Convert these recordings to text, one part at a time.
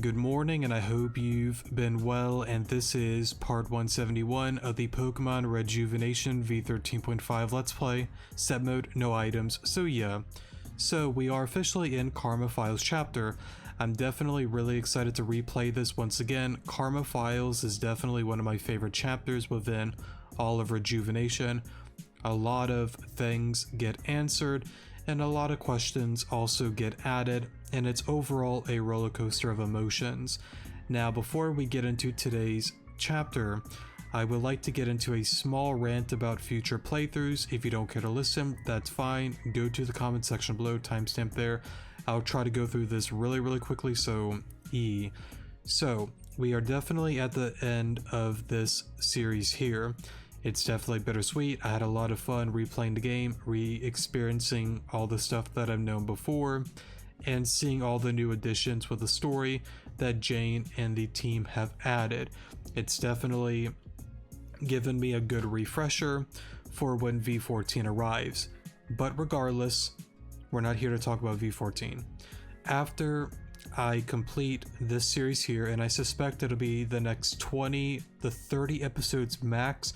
Good morning, and I hope you've been well, and this is part 171 of the Pokemon Rejuvenation V13.5 Let's Play, set mode, no items. So we are officially in Karma Files chapter. I'm definitely really excited to replay this once again. Karma Files is definitely one of my favorite chapters within all of Rejuvenation. A lot of things get answered, and a lot of questions also get added, and it's overall a roller coaster of emotions. Now, before we get into today's chapter, I would like to get into a small rant about future playthroughs. If you don't care to listen, that's fine. Go to the comment section below, timestamp there. I'll try to go through this really quickly, so we are definitely at the end of this series here. It's definitely bittersweet. I had a lot of fun replaying the game, re-experiencing all the stuff that I've known before, and seeing all the new additions with the story that Jane and the team have added. It's definitely given me a good refresher for when V14 arrives. But regardless, we're not here to talk about V14. After I complete this series here, and I suspect it'll be the next 20 to 30 episodes max,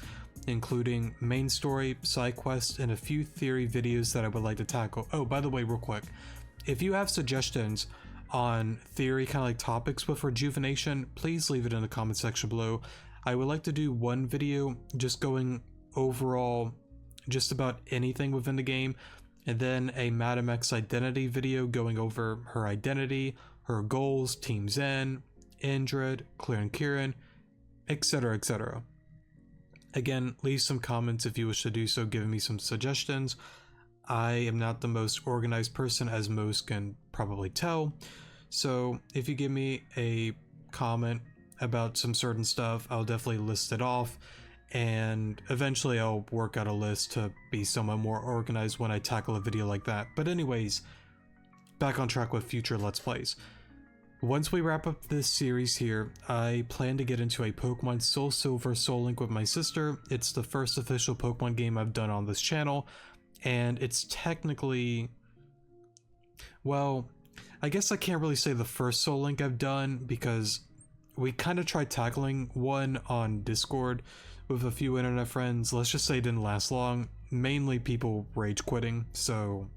including main story, side quests, and a few theory videos that I would like to tackle. Oh, by the way, real quick, if you have suggestions on theory kind of like topics with Rejuvenation, please leave it in the comment section below. I would like to do one video just going overall just about anything within the game, and then a Madam X identity video going over her identity, her goals, Team Zen, Indrid, Claire and Kieran, etc, etc. Again, leave some comments if you wish to do so, giving me some suggestions. I am not the most organized person, as most can probably tell, so if you give me a comment about some certain stuff, I'll definitely list it off, and eventually I'll work out a list to be somewhat more organized when I tackle a video like that. But anyways, back on track with future Let's Plays. Once we wrap up this series here, I plan to get into a Pokemon Soul Silver Soul Link with my sister. It's the first official Pokemon game I've done on this channel, and it's technically, well, I guess I can't really say the first Soul Link I've done, because we kind of tried tackling one on Discord with a few internet friends. Let's just say it didn't last long, mainly people rage quitting, so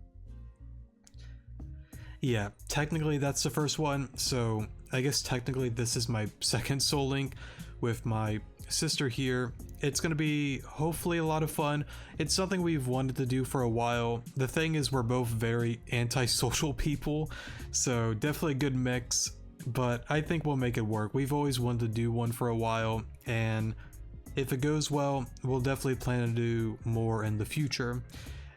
yeah, technically that's the first one, so I guess technically this is my second Soul Link with my sister here. It's going to be hopefully a lot of fun. It's something we've wanted to do for a while. The thing is, we're both very antisocial people, so definitely a good mix, but I think we'll make it work. We've always wanted to do one for a while, and if it goes well, we'll definitely plan to do more in the future.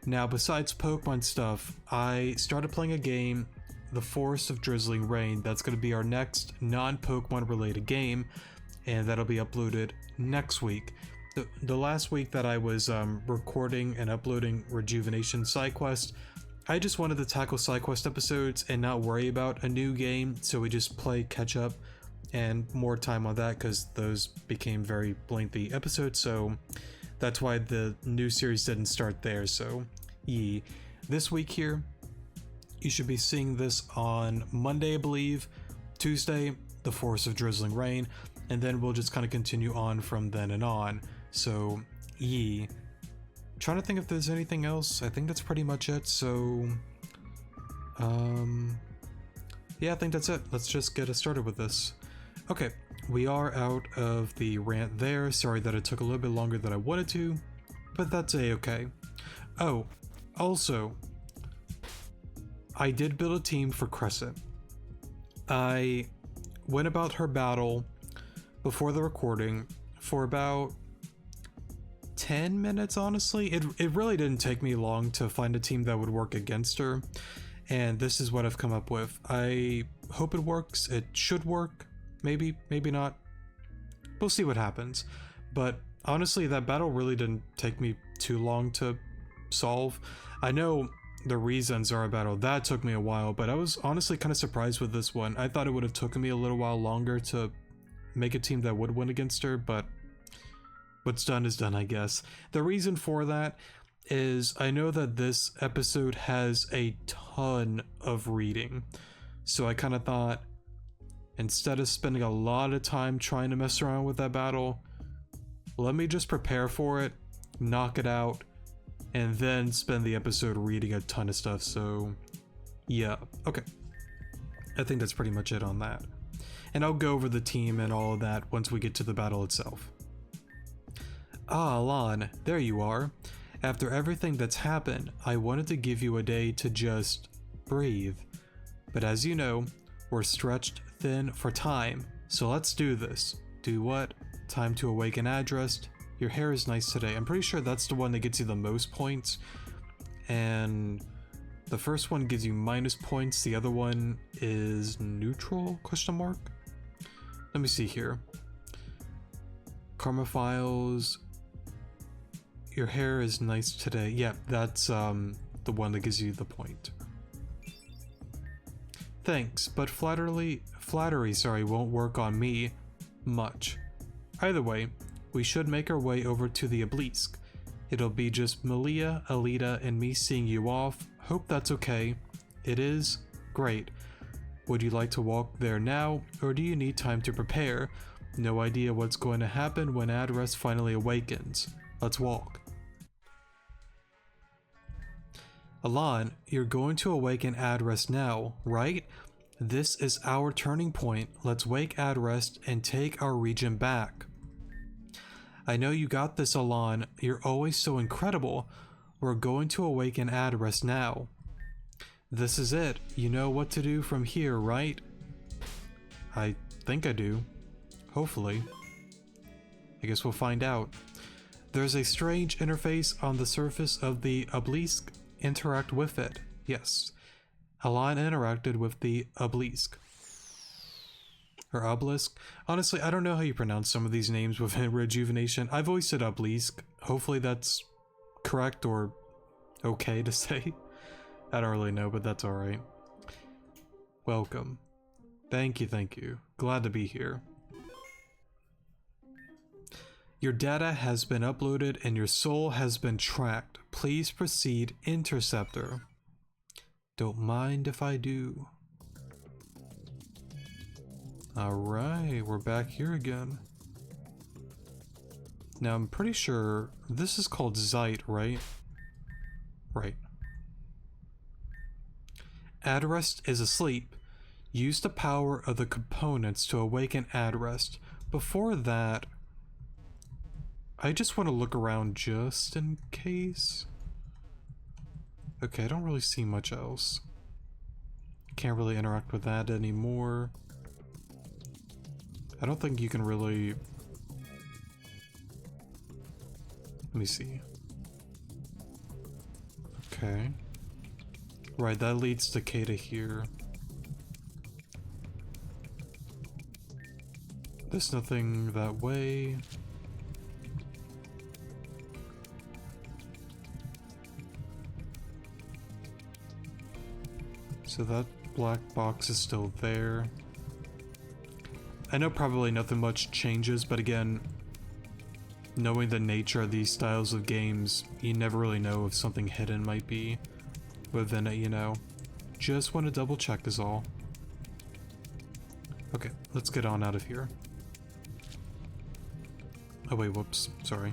Now, besides Pokemon stuff, I started playing a game, The Forest of Drizzling Rain. That's going to be our next non-Pokemon related game, and that'll be uploaded next week. The last week that I was recording and uploading Rejuvenation side quest, I just wanted to tackle side quest episodes and not worry about a new game, so we just play catch up and more time on that, because those became very lengthy episodes, so that's why the new series didn't start there. So this week here, you should be seeing this on Monday, I believe. Tuesday, The Forest of Drizzling Rain, and then we'll just kind of continue on from then and on. So trying to think if there's anything else. I think that's pretty much it. So yeah, I think that's it. Let's just get us started with this. Okay, we are out of the rant there. Sorry that it took a little bit longer than I wanted to, but that's a-okay. Oh, also, I did build a team for Crescent. I went about her battle before the recording for about 10 minutes, honestly. It really didn't take me long to find a team that would work against her, and this is what I've come up with. I hope it works. It should work. Maybe, maybe not. We'll see what happens. But honestly, that battle really didn't take me too long to solve. I know the reasons are a battle that took me a while, but I was honestly kind of surprised with this one. I thought it would have taken me a little while longer to make a team that would win against her, but what's done is done, I guess. The reason for that is I know that this episode has a ton of reading, so I kind of thought Instead of spending a lot of time trying to mess around with that battle, let me just prepare for it, knock it out, and then spend the episode reading a ton of stuff. So yeah, okay. I think that's pretty much it on that. And I'll go over the team and all of that once we get to the battle itself. Ah, Lon, there you are. After everything that's happened, I wanted to give you a day to just breathe. But as you know, we're stretched thin for time, so let's do this. Do what? Time to awaken addressed. Your hair is nice today. I'm pretty sure that's the one that gets you the most points. And the first one gives you minus points, the other one is neutral, question mark? Let me see here. Karma files. Your hair is nice today. Yeah, that's the one that gives you the point. Thanks, but flattery won't work on me much. Either way, we should make our way over to the obelisk. It'll be just Malia, Alita, and me seeing you off. Hope that's okay. It is? Great. Would you like to walk there now, or do you need time to prepare? No idea what's going to happen when Adrest finally awakens. Let's walk. Alon, you're going to awaken Adrest now, right? This is our turning point. Let's wake Adrest and take our region back. I know you got this, Alon. You're always so incredible. We're going to awaken Adrest now. This is it. You know what to do from here, right? I think I do. Hopefully. I guess we'll find out. There's a strange interface on the surface of the obelisk. Interact with it. Yes. Alon interacted with the obelisk. Or obelisk. Honestly, I don't know how you pronounce some of these names within Rejuvenation. I've always said obelisk. Hopefully that's correct or okay to say. I don't really know, but that's alright. Welcome. Thank you. Glad to be here. Your data has been uploaded and your soul has been tracked. Please proceed, Interceptor. Don't mind if I do. Alright, we're back here again. Now I'm pretty sure this is called Zeit, right? Right. Adrest is asleep. Use the power of the components to awaken Adrest. Before that, I just want to look around just in case. Okay, I don't really see much else. Can't really interact with that anymore. I don't think you can really... Let me see. Okay. Right, that leads to Kata here. There's nothing that way. So that black box is still there. I know probably nothing much changes, but again, knowing the nature of these styles of games, you never really know if something hidden might be within it, you know. Just want to double check is all. Okay, let's get on out of here. Oh wait, whoops, sorry.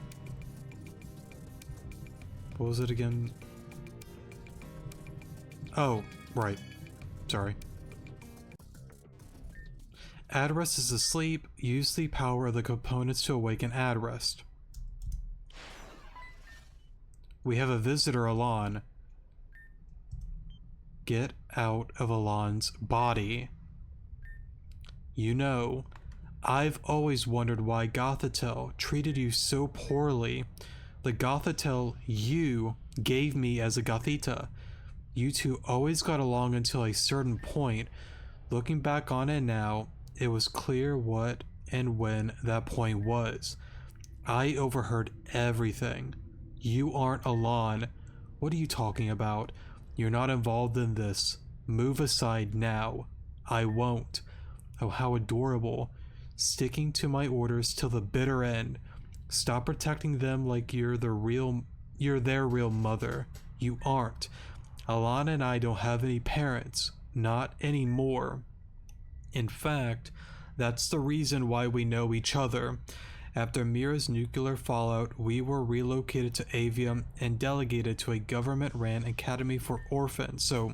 What was it again? Oh, right. Sorry. Adrest is asleep. Use the power of the components to awaken Adrest. We have a visitor, Alon. Get out of Alon's body. You know, I've always wondered why Gothitelle treated you so poorly. The Gothitelle you gave me as a Gothita. You two always got along until a certain point. Looking back on it now, it was clear what and when that point was. I overheard everything. You aren't Alon. What are you talking about? You're not involved in this. Move aside now. I won't. Oh, how adorable. Sticking to my orders till the bitter end. Stop protecting them like you're their real mother. You aren't. Alon and I don't have any parents. Not anymore. In fact, that's the reason why we know each other. After Mira's nuclear fallout, we were relocated to Avium and delegated to a government-ran academy for orphans. So,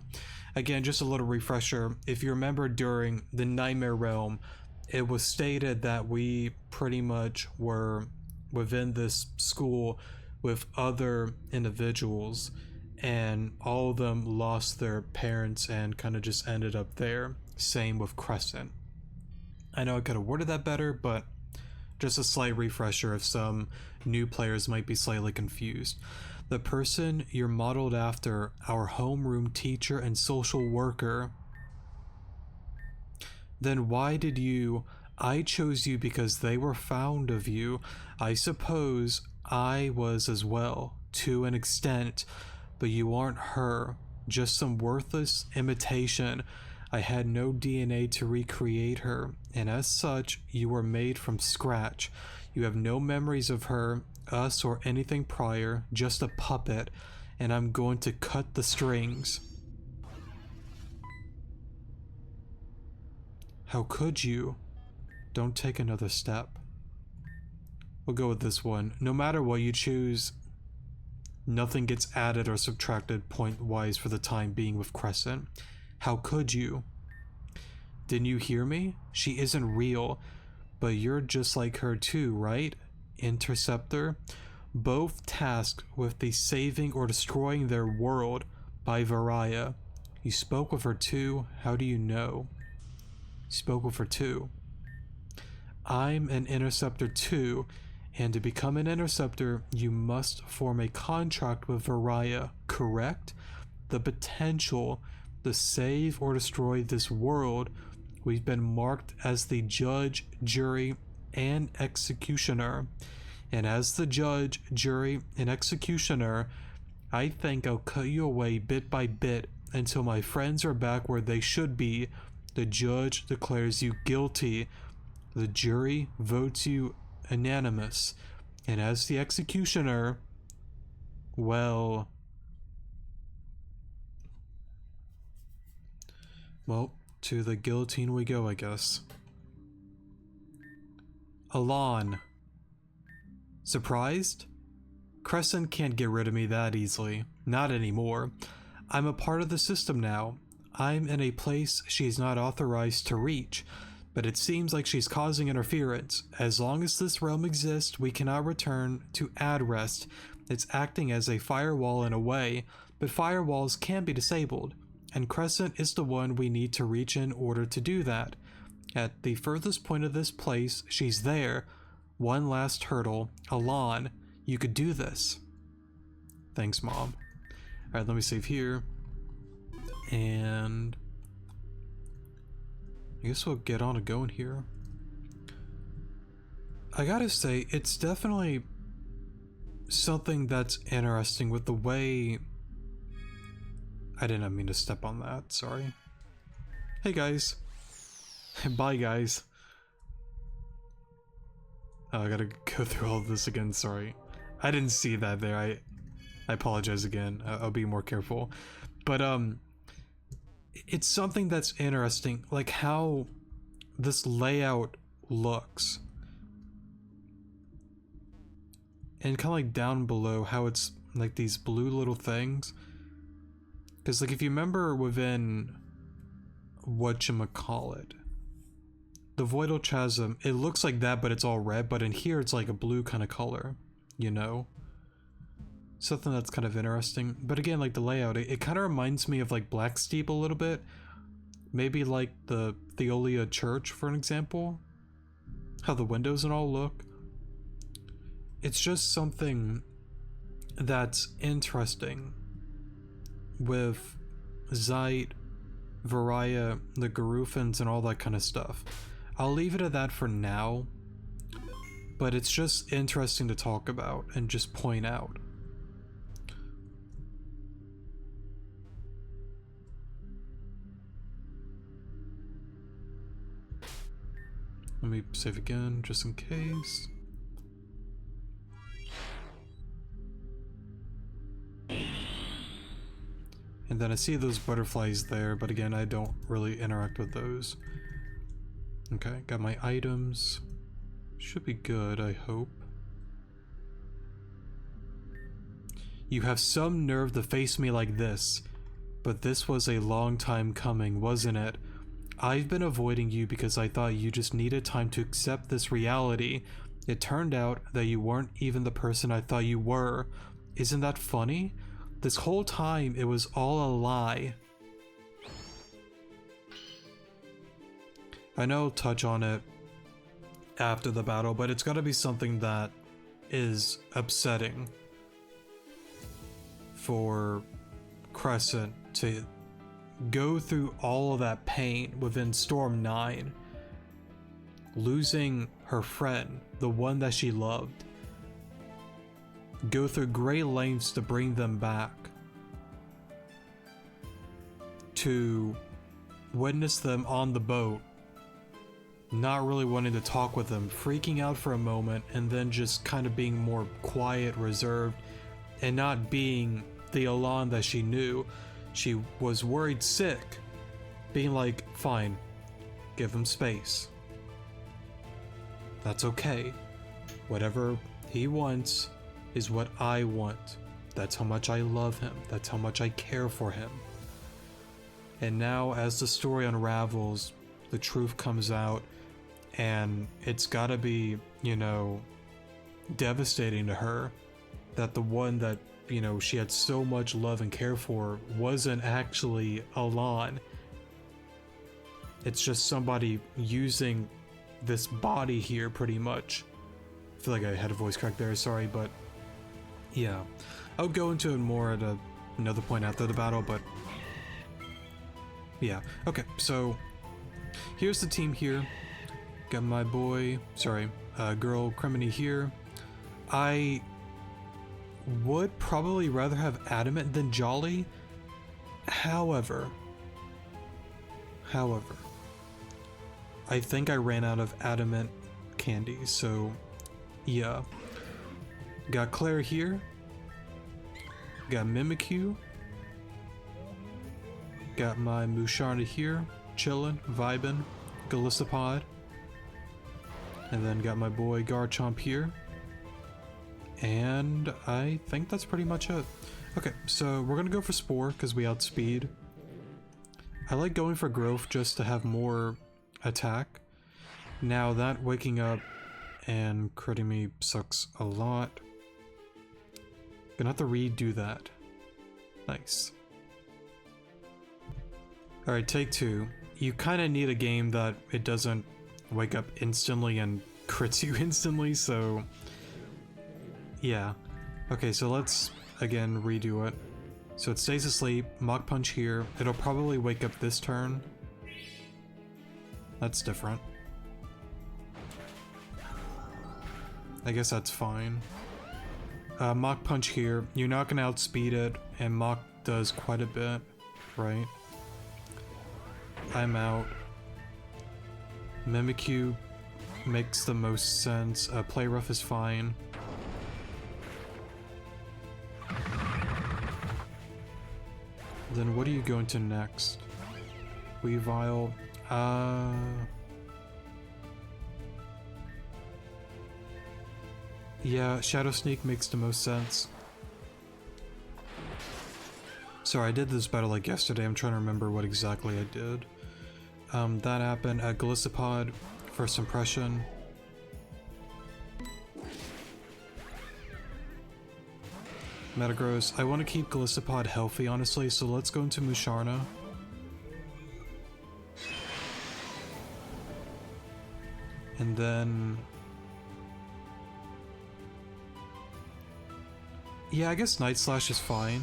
again, just a little refresher. If you remember during the Nightmare Realm, it was stated that we pretty much were within this school with other individuals, and all of them lost their parents and kind of just ended up there. Same with Crescent. I know I could have worded that better, but just a slight refresher if some new players might be slightly confused. The person you're modeled after, our homeroom teacher and social worker. Then why did you... I chose you because they were fond of you. I suppose I was as well, to an extent, but you aren't her. Just some worthless imitation. I had no DNA to recreate her, and as such, you were made from scratch. You have no memories of her, us, or anything prior, just a puppet, and I'm going to cut the strings. How could you? Don't take another step. We'll go with this one. No matter what you choose, nothing gets added or subtracted point-wise for the time being with Crescent. How could you? Didn't you hear me? She isn't real, but you're just like her too, right? Interceptor? Both tasked with the saving or destroying their world by Varia. You spoke with her too? How do you know? You spoke with her too. I'm an Interceptor too, and to become an Interceptor, you must form a contract with Varia, correct? The potential to save or destroy this world. We've been marked as the judge, jury, and executioner. And as the judge, jury, and executioner, I think I'll cut you away bit by bit until my friends are back where they should be. The judge declares you guilty. The jury votes you unanimous. And as the executioner, well, to the guillotine we go, I guess. Alon. Surprised? Crescent can't get rid of me that easily. Not anymore. I'm a part of the system now. I'm in a place she's not authorized to reach, but it seems like she's causing interference. As long as this realm exists, we cannot return to Adrest. It's acting as a firewall in a way, but firewalls can be disabled, and Crescent is the one we need to reach in order to do that. At the furthest point of this place, she's there. One last hurdle. Alon, you could do this. Thanks, Mom. Alright, let me save here. And I guess we'll get on to going here. I gotta say, it's definitely something that's interesting with the way... I didn't mean to step on that, sorry. Hey guys. Bye guys. Oh, I gotta go through all of this again, sorry. I didn't see that there, I apologize again. I'll be more careful. But it's something that's interesting, like how this layout looks. And kind of like down below how it's like these blue little things. Because like if you remember within whatchamacallit, the Voidal Chasm, it looks like that but it's all red, but in here it's like a blue kind of color, you know? Something that's kind of interesting. But again, like the layout, it kind of reminds me of like Blacksteep a little bit. Maybe like the Theolia Church, for an example. How the windows and all look. It's just something that's interesting with Zeit, Varia, the Garufans, and all that kind of stuff. I'll leave it at that for now, but it's just interesting to talk about and just point out. Let me save again, just in case. And then I see those butterflies there, but again, I don't really interact with those. Okay, got my items. Should be good, I hope. You have some nerve to face me like this, but this was a long time coming, wasn't it? I've been avoiding you because I thought you just needed time to accept this reality. It turned out that you weren't even the person I thought you were. Isn't that funny? This whole time it was all a lie. I know I'll touch on it after the battle, but it's gotta be something that is upsetting for Crescent to go through all of that pain within Storm 9, losing her friend, the one that she loved, go through great lengths to bring them back, to witness them on the boat, not really wanting to talk with them, freaking out for a moment, and then just kind of being more quiet, reserved, and not being the Elan that she knew. She was worried sick, being like, fine, give him space. That's okay. Whatever he wants is what I want. That's how much I love him. That's how much I care for him. And now as the story unravels, the truth comes out, and it's gotta be, you know, devastating to her that the one that, you know, she had so much love and care for wasn't actually Elan. It's just somebody using this body here, pretty much. I feel like I had a voice crack there, sorry, but yeah. I'll go into it more at another point after the battle, but yeah. Okay, so here's the team here. Got my boy, girl Criminy here. I would probably rather have Adamant than Jolly. However, I think I ran out of Adamant candy, so yeah. Got Claire here. Got Mimikyu. Got my Musharna here, chillin', vibin', Galissapod. And then got my boy Garchomp here. And I think that's pretty much it. Okay, so we're gonna go for Spore because we outspeed. I like going for Growth just to have more attack. Now that waking up and critting me sucks a lot. Gonna have to redo that. Nice. Alright, take two. You kind of need a game that it doesn't wake up instantly and crits you instantly, so yeah. Okay, so let's again redo it. So it stays asleep, Mach Punch here. It'll probably wake up this turn. That's different. I guess that's fine. Mach Punch here. You're not gonna outspeed it, and Mach does quite a bit, right? I'm out. Mimikyu makes the most sense. Play Rough is fine. Then what are you going to next? Weavile. Yeah, Shadow Sneak makes the most sense. Sorry, I did this battle like yesterday. I'm trying to remember what exactly I did. That happened at Galissapod, first impression. Metagross. I want to keep Galissapod healthy, honestly, so let's go into Musharna. And then... yeah, I guess Night Slash is fine.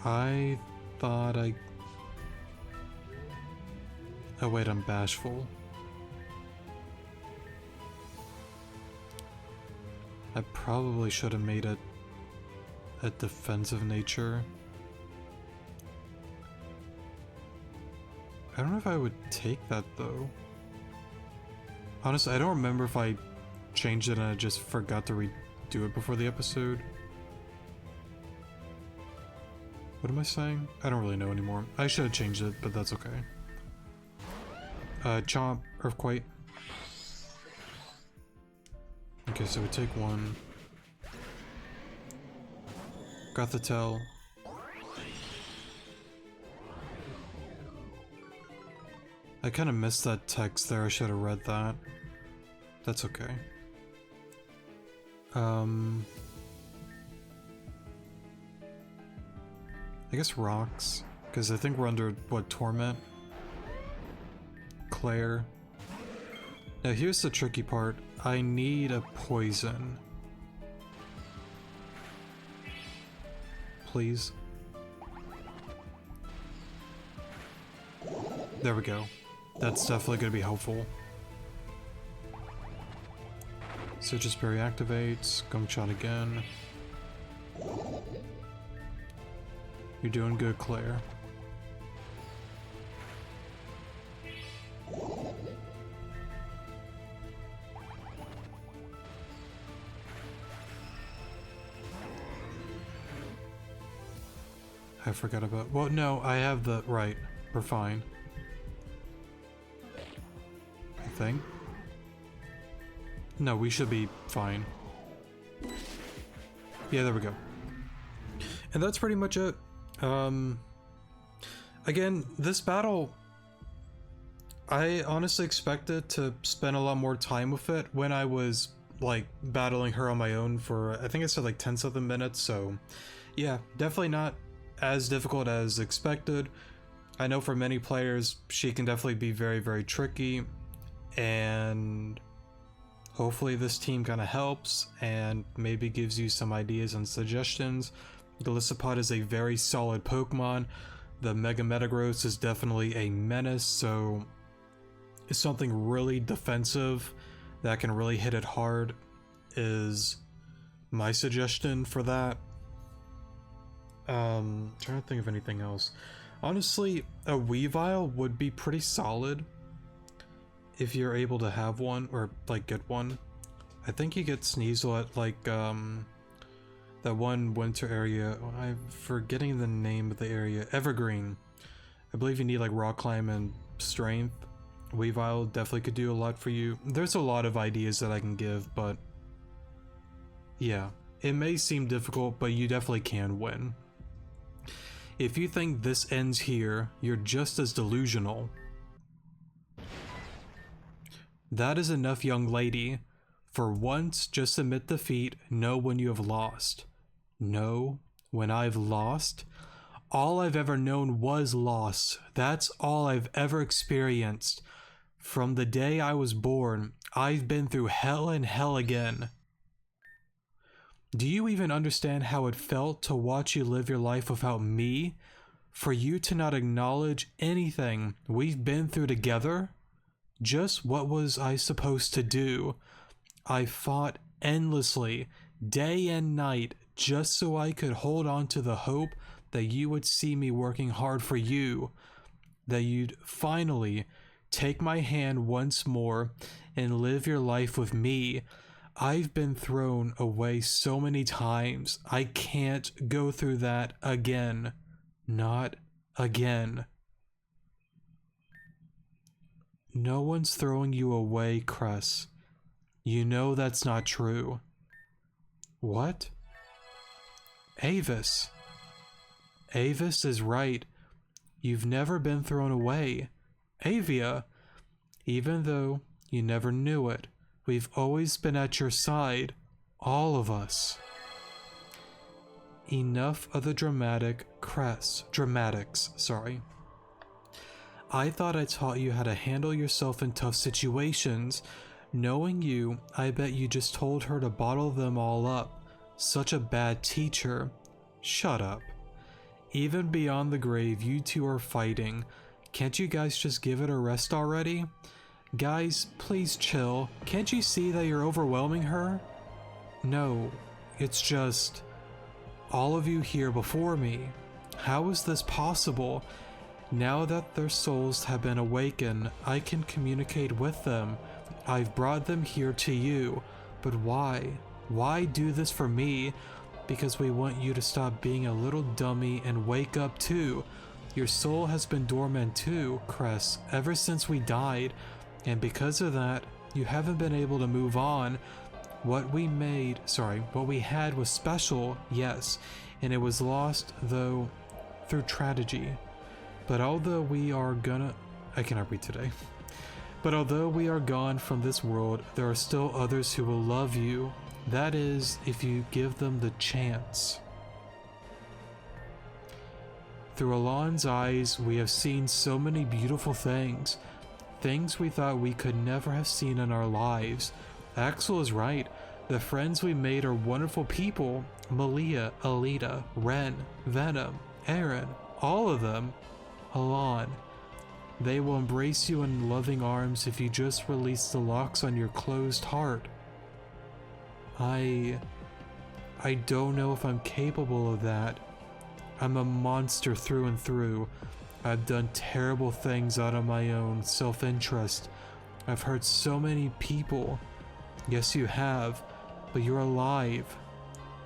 I thought I... oh wait, I'm bashful. I probably should have made it a defensive nature. I don't know if I would take that though. Honestly, I don't remember if I changed it and I just forgot to redo it before the episode. What am I saying? I don't really know anymore. I should have changed it, but that's okay. Chomp, Earthquake. Okay, so we take one. Got the tail. I kind of missed that text there. I should have read that. That's okay. I guess rocks, because I think we're under, what, Torment? Claire. Now here's the tricky part. I need a poison. Please. There we go. That's definitely going to be helpful. Citrus Berry activates. Gum Shot again. You're doing good, Claire. I forgot about... Well, no, I have the... Right. We're fine. I think. No, we should be fine. Yeah, there we go. And that's pretty much it. Again, this battle... I honestly expected to spend a lot more time with it when I was, like, battling her on my own for... I think I said, like, 10-something minutes, so... Yeah, definitely not as difficult as expected. I know for many players she can definitely be very, very tricky, and hopefully this team kind of helps and maybe gives you some ideas and suggestions. Golisopod is a very solid Pokemon. The Mega Metagross is definitely a menace, so it's something really defensive that can really hit it hard is my suggestion for that. Trying to think of anything else. Honestly, a Weavile would be pretty solid if you're able to have one, or like get one. I think you get Sneasel at like that one winter area. I'm forgetting the name of the area. Evergreen. I believe you need like Rock Climb and Strength. Weavile definitely could do a lot for you. There's a lot of ideas that I can give, but yeah, it may seem difficult, but you definitely can win. If you think this ends here, you're just as delusional. That is enough, young lady. For once, just admit defeat. Know when you have lost. Know when I've lost? All I've ever known was loss. That's all I've ever experienced. From the day I was born, I've been through hell and hell again. Do you even understand how it felt to watch you live your life without me? For you to not acknowledge anything we've been through together? Just what was I supposed to do? I fought endlessly, day and night, just so I could hold on to the hope that you would see me working hard for you. That you'd finally take my hand once more and live your life with me. I've been thrown away so many times. I can't go through that again. Not again. No one's throwing you away, Cress. You know that's not true. What? Avis. Avis is right. You've never been thrown away. Avia. Even though you never knew it. We've always been at your side, all of us. Enough of the dramatics, sorry. I thought I taught you how to handle yourself in tough situations. Knowing you, I bet you just told her to bottle them all up. Such a bad teacher. Shut up. Even beyond the grave, you two are fighting. Can't you guys just give it a rest already? Guys, please chill. Can't you see that you're overwhelming her? No, it's just... all of you here before me. How is this possible? Now that their souls have been awakened, I can communicate with them. I've brought them here to you. But why? Why do this for me? because we want you to stop being a little dummy and wake up too. Your soul has been dormant too, Cress, ever since we died, and because of that, you haven't been able to move on. What we had was special, yes, and it was lost, though, through tragedy. But although we are I cannot read today. But although we are gone from this world, there are still others who will love you. That is, if you give them the chance. Through Alon's eyes, we have seen so many beautiful things. Things we thought we could never have seen in our lives. Axel is right. The friends we made are wonderful people. Malia, Alita, Ren, Venom, Aaron, all of them. Alon. They will embrace you in loving arms if you just release the locks on your closed heart. I don't know if I'm capable of that. I'm a monster through and through. I've done terrible things out of my own self-interest. I've hurt so many people. Yes, you have, but you're alive.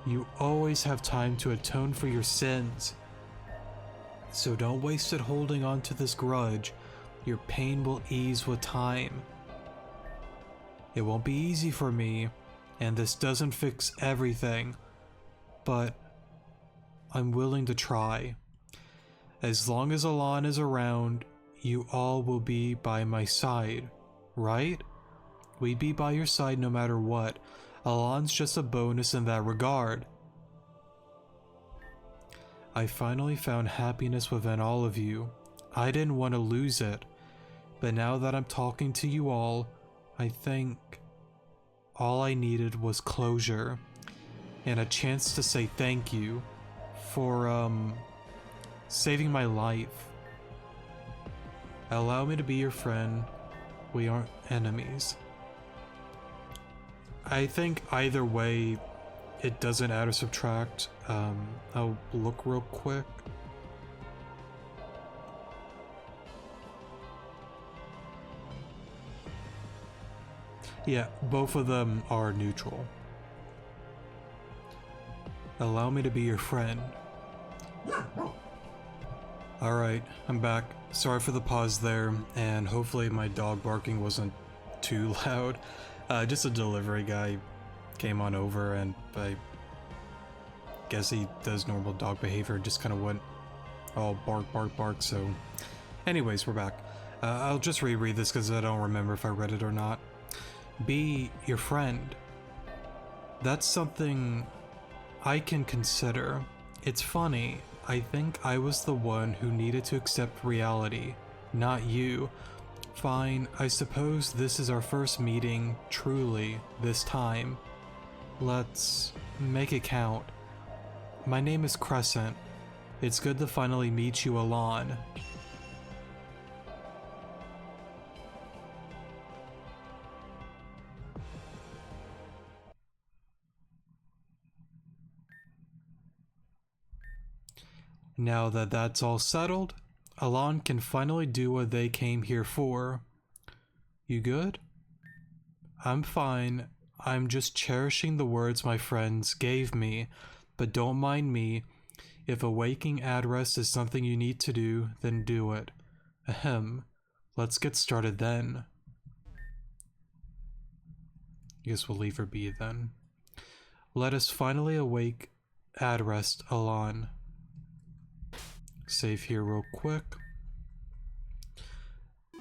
You always have time to atone for your sins. So don't waste it holding on to this grudge. Your pain will ease with time. It won't be easy for me, and this doesn't fix everything, but I'm willing to try. As long as Alon is around, you all will be by my side, right? We'd be by your side no matter what. Alon's just a bonus in that regard. I finally found happiness within all of you. I didn't want to lose it, but now that I'm talking to you all, I think all I needed was closure and a chance to say thank you for saving my life. Allow me to be your friend. We aren't enemies. I think either way, it doesn't add or subtract. I'll look real quick. Yeah, both of them are neutral. Allow me to be your friend. Alright, I'm back. Sorry for the pause there, and hopefully my dog barking wasn't too loud. Just a delivery guy came on over, and I guess he does normal dog behavior, just kind of went all bark, bark, bark, so... Anyways, we're back. I'll just reread this because I don't remember if I read it or not. Be your friend. That's something I can consider. It's funny, I think I was the one who needed to accept reality, not you. Fine, I suppose this is our first meeting, truly, this time. Let's make it count. My name is Crescent. It's good to finally meet you, Alon. Now that that's all settled, Alon can finally do what they came here for. You good? I'm fine. I'm just cherishing the words my friends gave me, but don't mind me. If awaking ad rest is something you need to do, then do it. Ahem. Let's get started then. I guess we'll leave her be then. Let us finally awake ad rest, Alon. Save here real quick.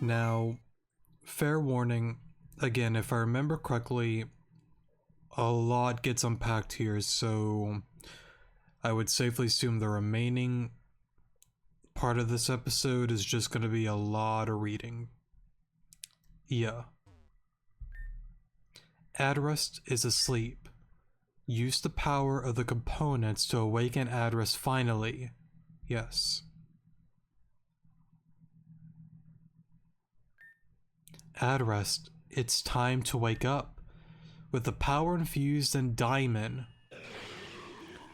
Now, fair warning, again, if I remember correctly, a lot gets unpacked here, so I would safely assume the remaining part of this episode is just going to be a lot of reading. Yeah. Adrest is asleep. Use the power of the components to awaken Adrest finally. Yes. Adrest, it's time to wake up. With the power infused in Diamond.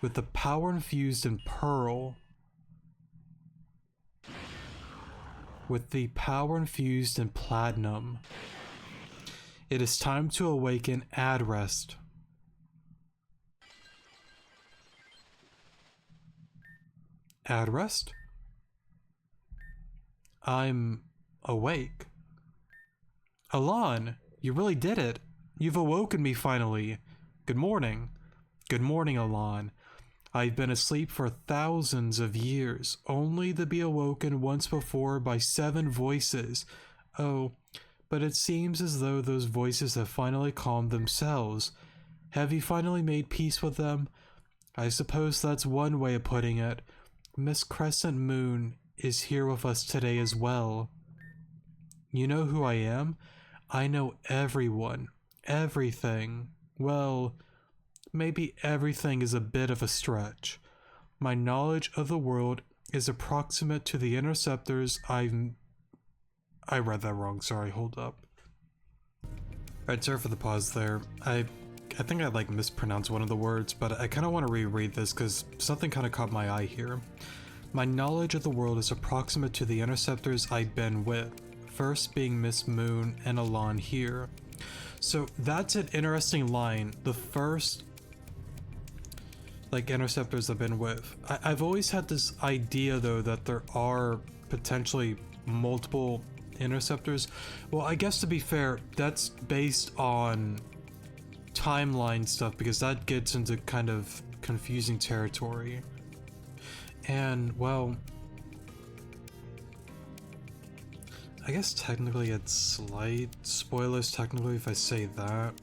With the power infused in Pearl. With the power infused in Platinum. It is time to awaken Adrest. At rest? I'm awake. Alon, you really did it. You've awoken me finally. Good morning. Good morning, Alon. I've been asleep for thousands of years, only to be awoken once before by 7 voices. Oh, but it seems as though those voices have finally calmed themselves. Have you finally made peace with them? I suppose that's one way of putting it. Miss Crescent Moon is here with us today as well. You know who I am? I know everyone. Everything. Well, maybe everything is a bit of a stretch. My knowledge of the world is approximate to the interceptors I read that wrong, sorry, hold up. Alright, sorry for the pause there. I think I like mispronounced one of the words, but I kind of want to reread this because something kind of caught my eye here. My knowledge of the world is approximate to the interceptors I've been with, first being Miss Moon and Alon here. So that's an interesting line. The first like interceptors I've been with. I've always had this idea though that there are potentially multiple interceptors. Well, I guess to be fair, that's based on timeline stuff because that gets into kind of confusing territory. And well, I guess technically it's slight spoilers technically if I say that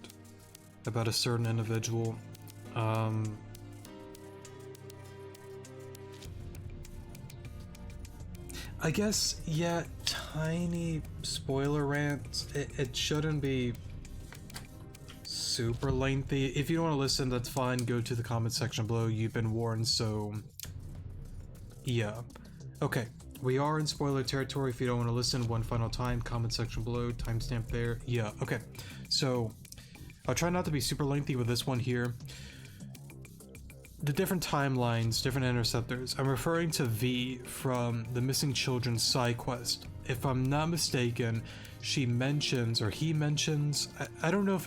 about a certain individual. I guess, yeah, tiny spoiler rant. It shouldn't be super lengthy. If you don't want to listen, that's fine. Go to the comment section below. You've been warned, so yeah. Okay, we are in spoiler territory. If you don't want to listen one final time, comment section below, timestamp there. Yeah, okay. So I'll try not to be super lengthy with this one here. The different timelines, different interceptors. I'm referring to V from the Missing Children side quest. If I'm not mistaken, she mentions, or he mentions, I don't know if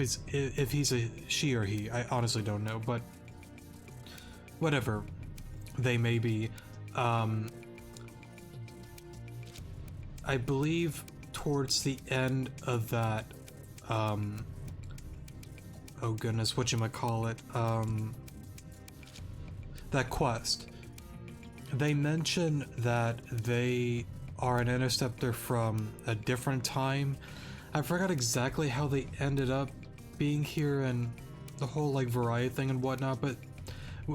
he's a she or he, I honestly don't know, but whatever they may be. I believe towards the end of that, oh goodness, whatchamacallit, that quest, they mention that they are an interceptor from a different time. I forgot exactly how they ended up being here and the whole like variety thing and whatnot, but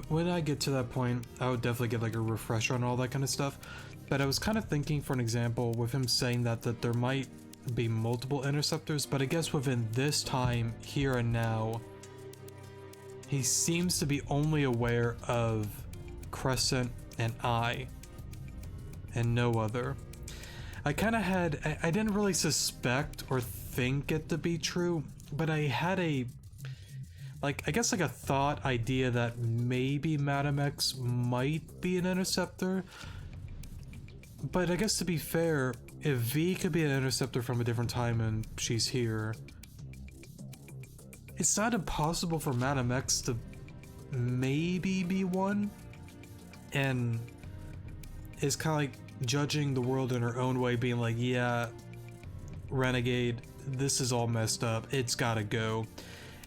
when I get to that point, I would definitely get like a refresher on all that kind of stuff. But I was kind of thinking, for an example, with him saying that there might be multiple interceptors, but I guess within this time, here and now, he seems to be only aware of Crescent and I, and no other. I kind of had, I didn't really suspect or think it to be true, but I had a, like, I guess like a thought idea that maybe Madam X might be an interceptor. But I guess to be fair, if V could be an interceptor from a different time and she's here, it's not impossible for Madam X to maybe be one, and is kind of like judging the world in her own way, being like, yeah, Renegade, this is all messed up, it's gotta go.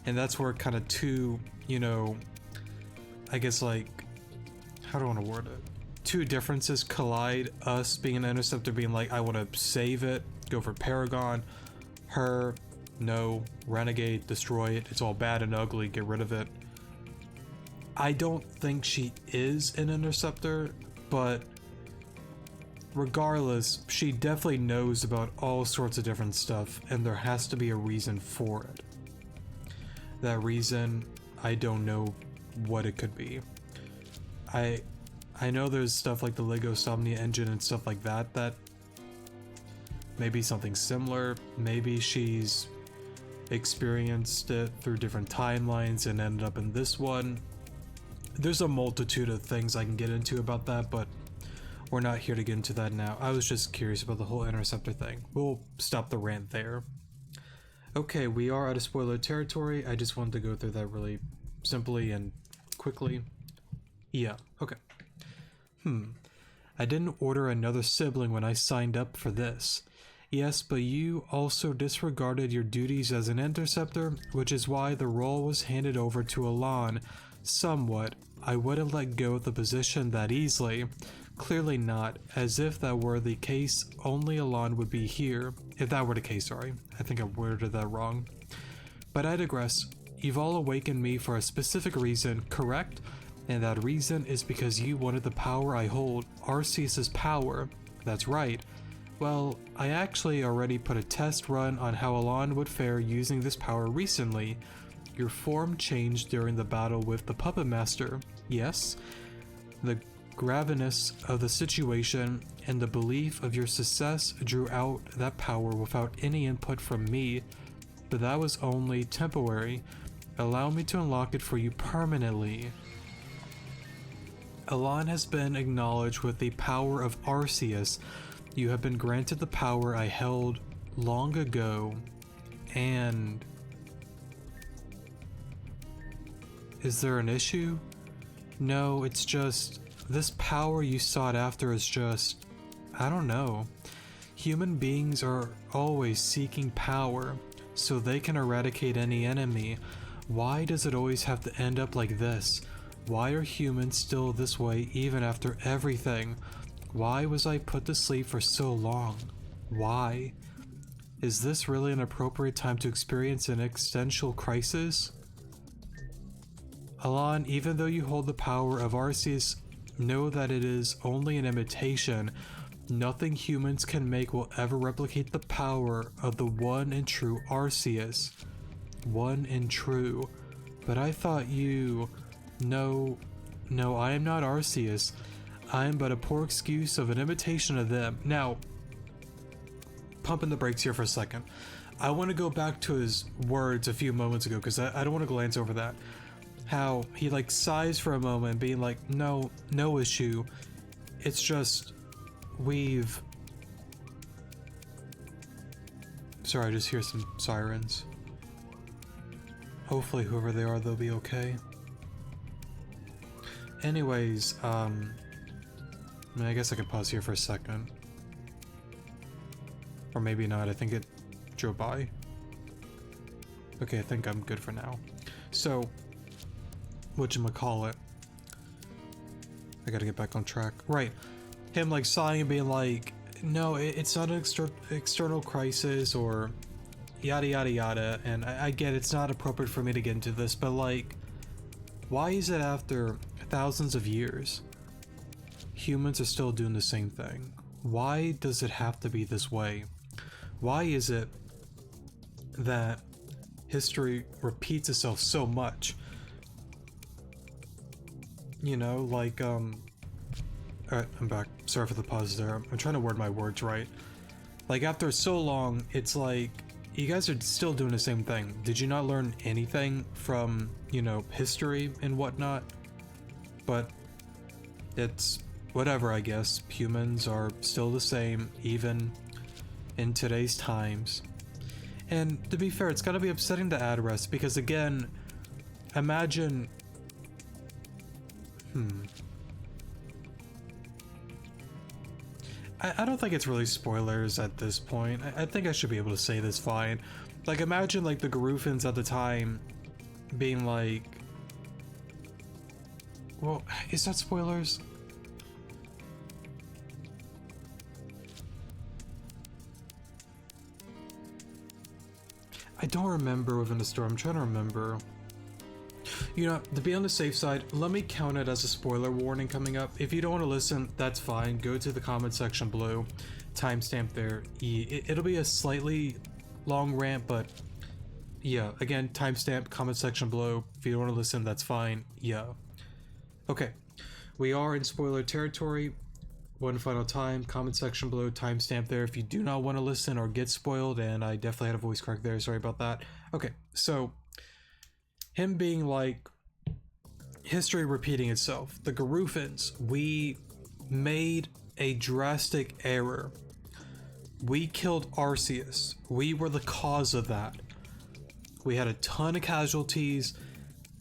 And that's where kind of two, you know, I guess like, how do I want to word it? Two differences collide, us being an interceptor being like, I want to save it, go for Paragon, her, no, Renegade, destroy it, it's all bad and ugly, get rid of it. I don't think she is an interceptor, but regardless, she definitely knows about all sorts of different stuff, and there has to be a reason for it. That reason, I don't know what it could be. I know there's stuff like the Lego Somnia engine and stuff like that maybe something similar. Maybe she's experienced it through different timelines and ended up in this one. There's a multitude of things I can get into about that, but we're not here to get into that now. I was just curious about the whole interceptor thing. We'll stop the rant there. Okay, we are out of spoiler territory. I just wanted to go through that really simply and quickly. Yeah, okay. I didn't order another sibling when I signed up for this. Yes, but you also disregarded your duties as an interceptor, which is why the role was handed over to Alon. Somewhat. I wouldn't let go of the position that easily. Clearly not. As if that were the case, only Alon would be here. If that were the case, sorry. I think I worded that wrong. But I digress. You've all awakened me for a specific reason, correct? And that reason is because you wanted the power I hold, Arceus's power. That's right. Well, I actually already put a test run on how Alon would fare using this power recently. Your form changed during the battle with the Puppet Master. Yes? The graveness of the situation and the belief of your success drew out that power without any input from me, but that was only temporary. Allow me to unlock it for you permanently. Alon has been acknowledged with the power of Arceus. You have been granted the power I held long ago, and... Is there an issue? No, it's just... This power you sought after is just... I don't know. Human beings are always seeking power, so they can eradicate any enemy. Why does it always have to end up like this? Why are humans still this way even after everything? Why was I put to sleep for so long? Why? Is this really an appropriate time to experience an existential crisis? Alon, even though you hold the power of Arceus, know that it is only an imitation. Nothing humans can make will ever replicate the power of the one and true Arceus. One and true. But I thought you... No, I am not Arceus. I am but a poor excuse of an imitation of them. Now, pumping the brakes here for a second. I want to go back to his words a few moments ago because I don't want to glance over that. How he like sighs for a moment, being like, no issue. It's just, we've... Sorry, I just hear some sirens. Hopefully whoever they are, they'll be okay. Anyways, I mean, I guess I could pause here for a second. Or maybe not, I think it drove by. Okay, I think I'm good for now. So, whatchamacallit? I gotta get back on track. Right, him like sighing and being like, no, it's not an external crisis or yada yada yada, and I get it's not appropriate for me to get into this, but like, why is it after thousands of years humans are still doing the same thing? Why does it have to be this way? Why is it that history repeats itself so much? You know, like, alright, I'm back. Sorry for the pause there. I'm trying to word my words right. Like, after so long, it's like, you guys are still doing the same thing. Did you not learn anything from, you know, history and whatnot? But it's whatever, I guess. Humans are still the same, even in today's times. And to be fair, it's gotta be upsetting to Adrest, because again, imagine... I don't think it's really spoilers at this point. I think I should be able to say this fine. Like, imagine like the Garufans at the time being like... Well, is that spoilers? I don't remember within the story. I'm trying to remember. You know, to be on the safe side, let me count it as a spoiler warning coming up. If you don't want to listen, that's fine. Go to the comment section below. Timestamp there. It'll be a slightly long rant, but yeah, again, timestamp, comment section below. If you don't want to listen, that's fine. Yeah. Okay. We are in spoiler territory. One final time, comment section below, timestamp there if you do not want to listen or get spoiled, and I definitely had a voice crack there, sorry about that. Okay, so him being like, history repeating itself. The Garufans, we made a drastic error. We killed Arceus. We were the cause of that. We had a ton of casualties.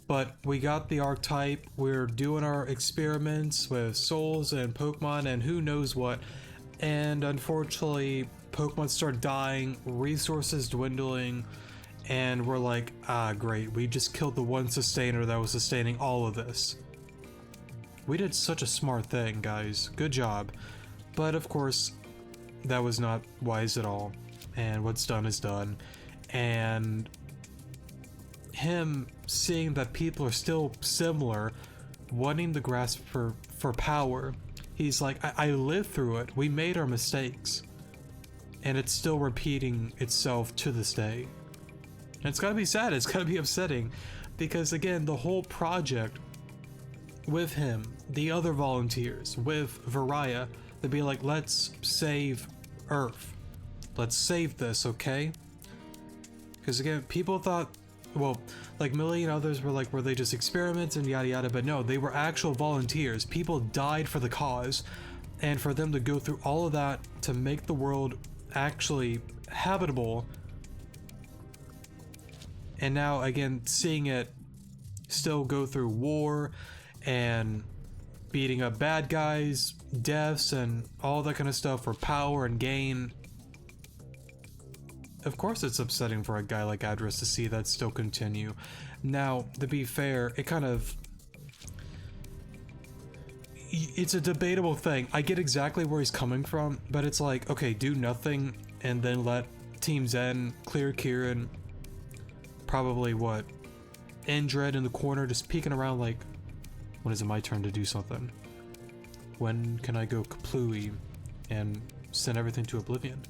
But we got the archetype, we're doing our experiments with souls and Pokemon and who knows what, and unfortunately Pokemon start dying, resources dwindling, and we're like, ah great, we just killed the one sustainer that was sustaining all of this. We did such a smart thing, guys, good job. But of course, that was not wise at all, and what's done is done. And him seeing that people are still similar, wanting the grasp for power, he's like, I lived through it, we made our mistakes, and it's still repeating itself to this day. And it's gotta be sad, it's gotta be upsetting, because again, the whole project with him, the other volunteers, with Varaya, they'd be like, let's save Earth, let's save this, okay? Because again, people thought, well, like Millie and others were like, were they just experiments and yada yada, but no, they were actual volunteers. People died for the cause, and for them to go through all of that to make the world actually habitable, and now again seeing it still go through war and beating up bad guys, deaths, and all that kind of stuff for power and gain. Of course it's upsetting for a guy like Adris to see that still continue. Now, to be fair, it's a debatable thing. I get exactly where he's coming from, but it's like, okay, do nothing and then let Team Zen clear Kieran. Probably what? Endred in the corner just peeking around like, when is it my turn to do something? When can I go kaplooey and send everything to oblivion?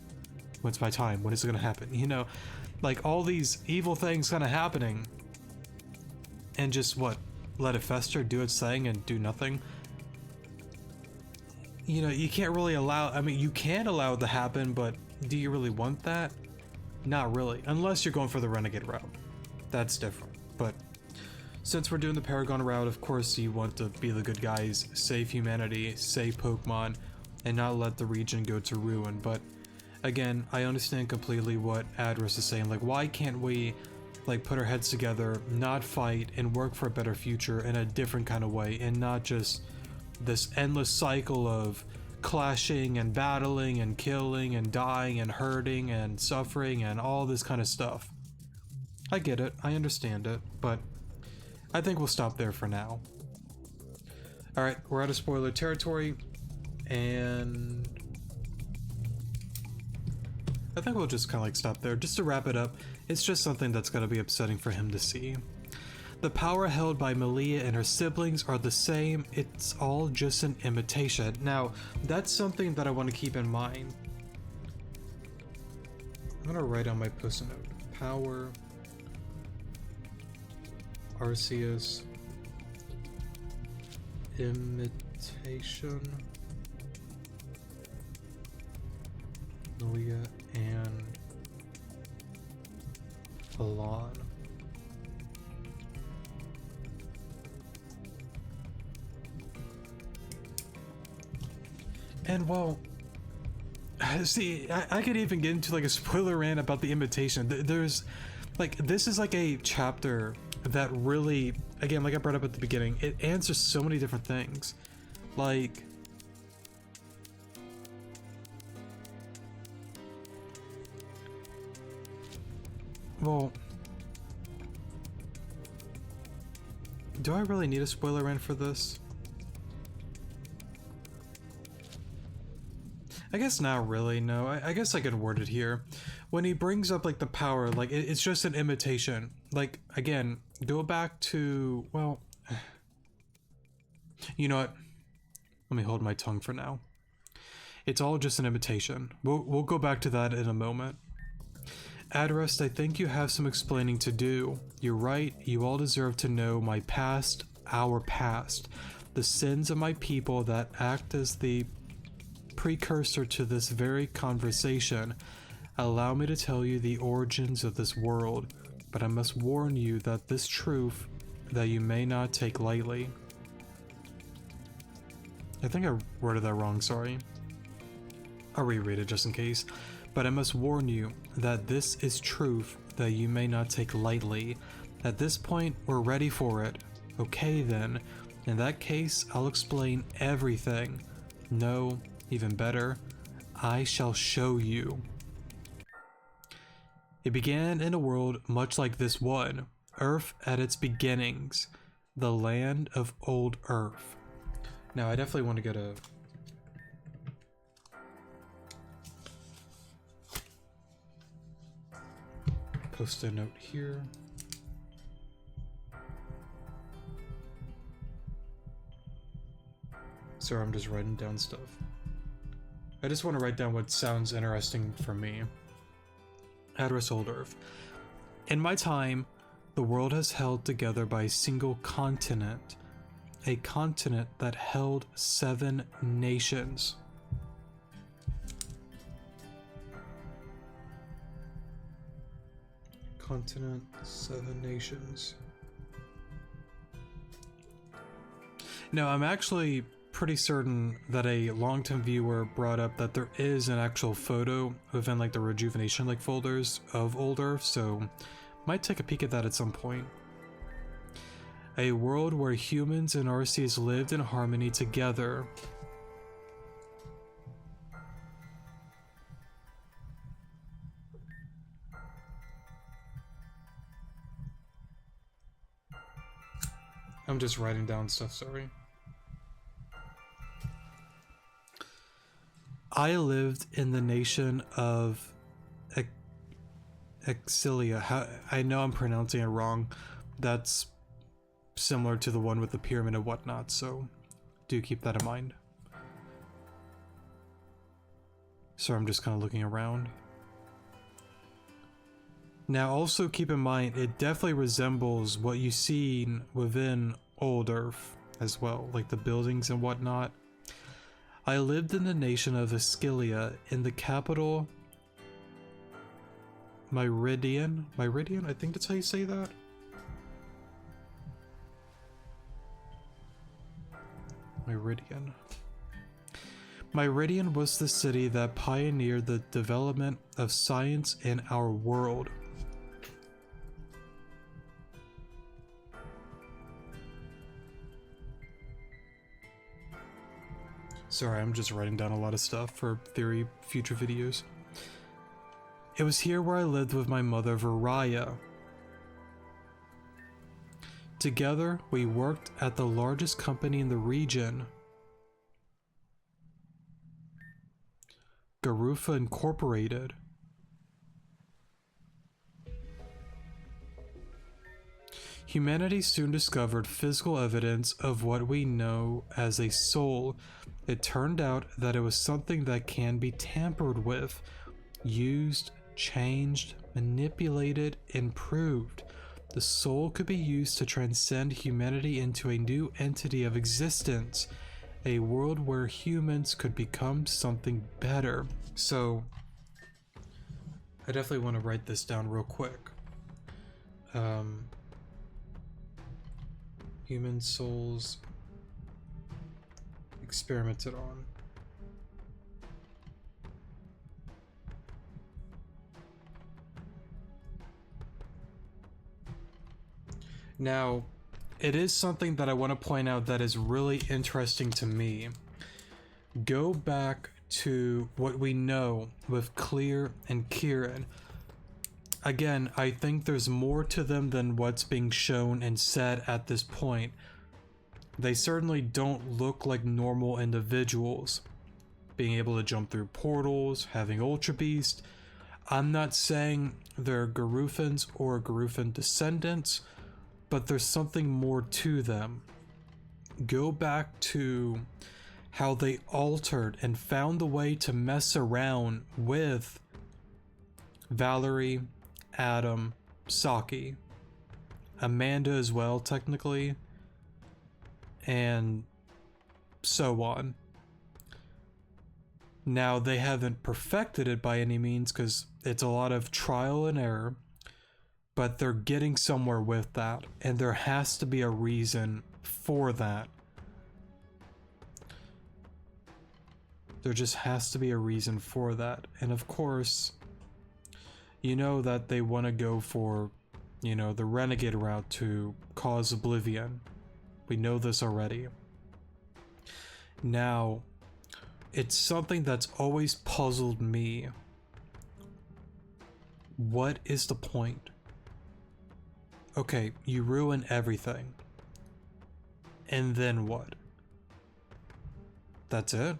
When's my time? When is it gonna happen? You know, like all these evil things kind of happening, and just what? Let it fester, do its thing, and do nothing? You know, you can't really allow, I mean, you can allow it to happen, but do you really want that? Not really, unless you're going for the renegade route. That's different. But since we're doing the Paragon route, of course you want to be the good guys, save humanity, save Pokemon, and not let the region go to ruin. But again, I understand completely what Adris is saying, like, why can't we like put our heads together, not fight, and work for a better future in a different kind of way, and not just this endless cycle of clashing and battling and killing and dying and hurting and suffering and all this kind of stuff. I get it, I understand it, but I think we'll stop there for now. Alright, we're out of spoiler territory, and I think we'll just kind of like stop there. Just to wrap it up, it's just something that's going to be upsetting for him to see. The power held by Malia and her siblings are the same, it's all just an imitation. Now, that's something that I want to keep in mind. I'm going to write on my post-it note. Power, Arceus, imitation, Malia, and Alon. And well, see, I could even get into like a spoiler rant about the imitation. There's like, this is like a chapter that really, again, like I brought up at the beginning, it answers so many different things. Like, well, do I really need a spoiler rant for this? I guess not really, no. I guess I could word it here. When he brings up like the power, like it's just an imitation. Like, again, go back to, well, you know what? Let me hold my tongue for now. It's all just an imitation. We'll go back to that in a moment. Adrest, I think you have some explaining to do. You're right, you all deserve to know my past, our past. The sins of my people that act as the precursor to this very conversation. Allow me to tell you the origins of this world, but I must warn you that this truth that you may not take lightly. I think I worded that wrong, sorry. I'll reread it just in case. But I must warn you that this is truth that you may not take lightly. At this point, we're ready for it. Okay then, in that case, I'll explain everything. No, even better, I shall show you. It began in a world much like this one, Earth at its beginnings, the land of old Earth. Now, I definitely want to get a post a note here. Sorry, I'm just writing down stuff. I just want to write down what sounds interesting for me. Address Old Earth. In my time, the world has held together by a single continent. A continent that held 7 nations. Continent, 7 nations. Now, I'm actually pretty certain that a long-time viewer brought up that there is an actual photo within like the Rejuvenation like folders of Old Earth, so might take a peek at that at some point. A world where humans and Arceus lived in harmony together. I'm just writing down stuff, sorry. I lived in the nation of Exilia. I know I'm pronouncing it wrong. That's similar to the one with the pyramid and whatnot, so do keep that in mind. So I'm just kind of looking around. Now also keep in mind, it definitely resembles what you see within Old Earth as well, like the buildings and whatnot. I lived in the nation of Esquilia, in the capital Meridian, I think that's how you say that. Meridian was the city that pioneered the development of science in our world. Sorry, I'm just writing down a lot of stuff for theory future videos. It was here where I lived with my mother, Viraya. Together, we worked at the largest company in the region, Garufa Incorporated. Humanity soon discovered physical evidence of what we know as a soul. It turned out that it was something that can be tampered with, used, changed, manipulated, improved. The soul could be used to transcend humanity into a new entity of existence, a world where humans could become something better. So, I definitely want to write this down real quick. Human souls experimented on. Now, it is something that I want to point out that is really interesting to me. Go back to what we know with Clear and Kieran. Again, I think there's more to them than what's being shown and said at this point. They certainly don't look like normal individuals. Being able to jump through portals, having Ultra Beast. I'm not saying they're Garufans or Garufan descendants, but there's something more to them. Go back to how they altered and found a way to mess around with Valerie, Adam, Saki, Amanda as well, technically, and so on. Now, they haven't perfected it by any means because it's a lot of trial and error, but they're getting somewhere with that, and there has to be a reason for that. There just has to be a reason for that. And of course, you know that they want to go for You know, the renegade route to cause oblivion. We know this already. Now, it's something that's always puzzled me. What is the point? Okay, you ruin everything. And then what? That's it?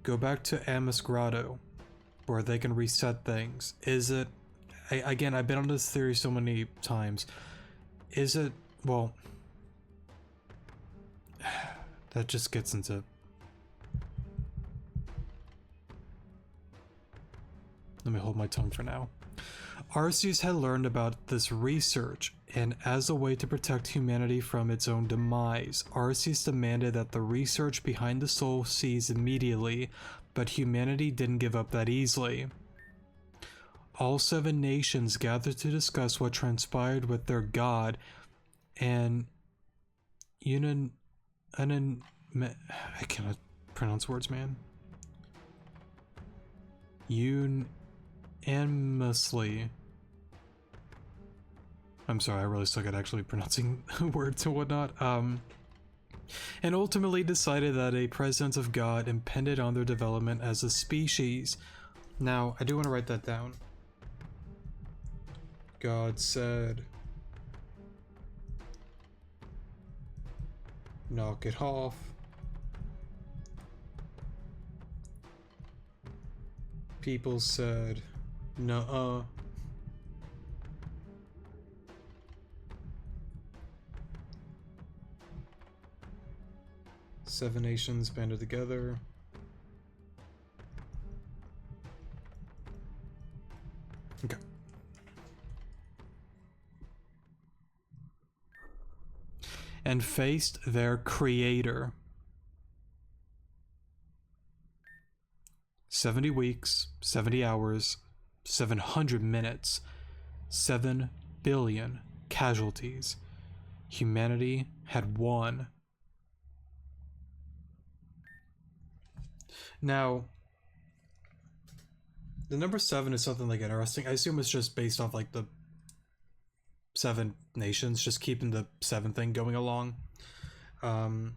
Go back to Amos Grotto, where they can reset things. Is it... again, I've been on this theory so many times. Is it... well... that just gets into... let me hold my tongue for now. Arceus had learned about this research, and as a way to protect humanity from its own demise, Arceus demanded that the research behind the soul cease immediately, but humanity didn't give up that easily. All 7 nations gathered to discuss what transpired with their god, and I cannot pronounce words, man. Unanimously. I'm sorry, I really suck at actually pronouncing words and whatnot. And ultimately decided that a presence of God impended on their development as a species. Now, I do want to write that down. God said, knock it off. People said, nuh-uh. Seven nations banded together. Okay. And faced their creator. 70 weeks, 70 hours, 700 minutes, 7 billion casualties. Humanity had won. Now, the number 7 is something like interesting. I assume it's just based off like the 7 nations, just keeping the 7 thing going along. I'll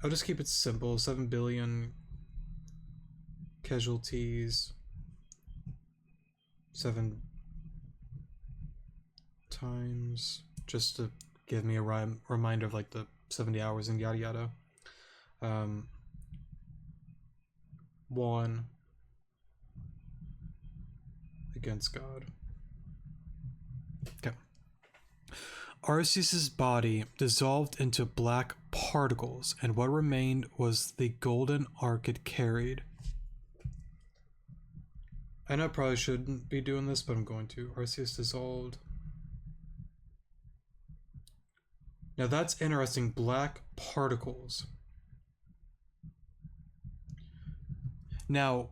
just keep it simple. 7 billion casualties. 7 times, just to give me a reminder of like the 70 hours and yada yada. 1 against God. Okay. Arceus's body dissolved into black particles, and what remained was the golden arc it carried. I know I probably shouldn't be doing this, but I'm going to. Arceus dissolved. Now that's interesting. Black particles. Now,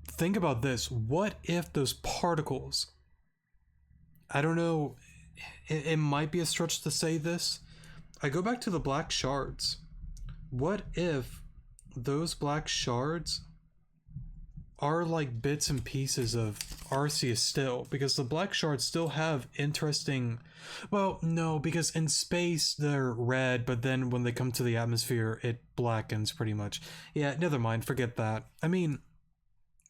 think about this. What if those particles... I don't know... It might be a stretch to say this. I go back to the black shards. What if those black shards are like bits and pieces of Arceus still? Because the black shards still have interesting... Well, no, because in space they're red, but then when they come to the atmosphere, it blackens pretty much. Yeah, never mind, forget that. I mean,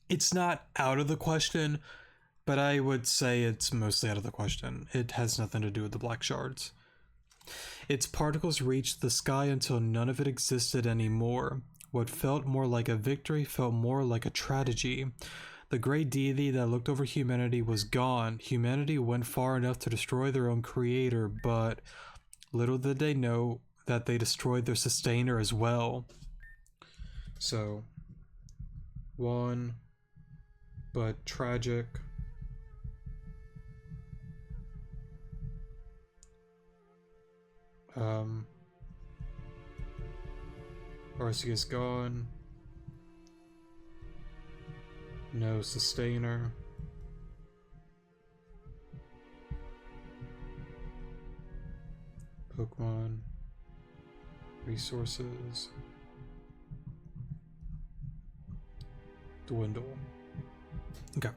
it's not out of the question, but I would say it's mostly out of the question. It has nothing to do with the black shards. Its particles reached the sky until none of it existed anymore. What felt more like a victory felt more like a tragedy. The great deity that looked over humanity was gone. Humanity went far enough to destroy their own creator, but little did they know that they destroyed their sustainer as well. So, 1, but tragic. Arceus gone. No sustainer. Pokemon. Resources. Dwindle. Okay.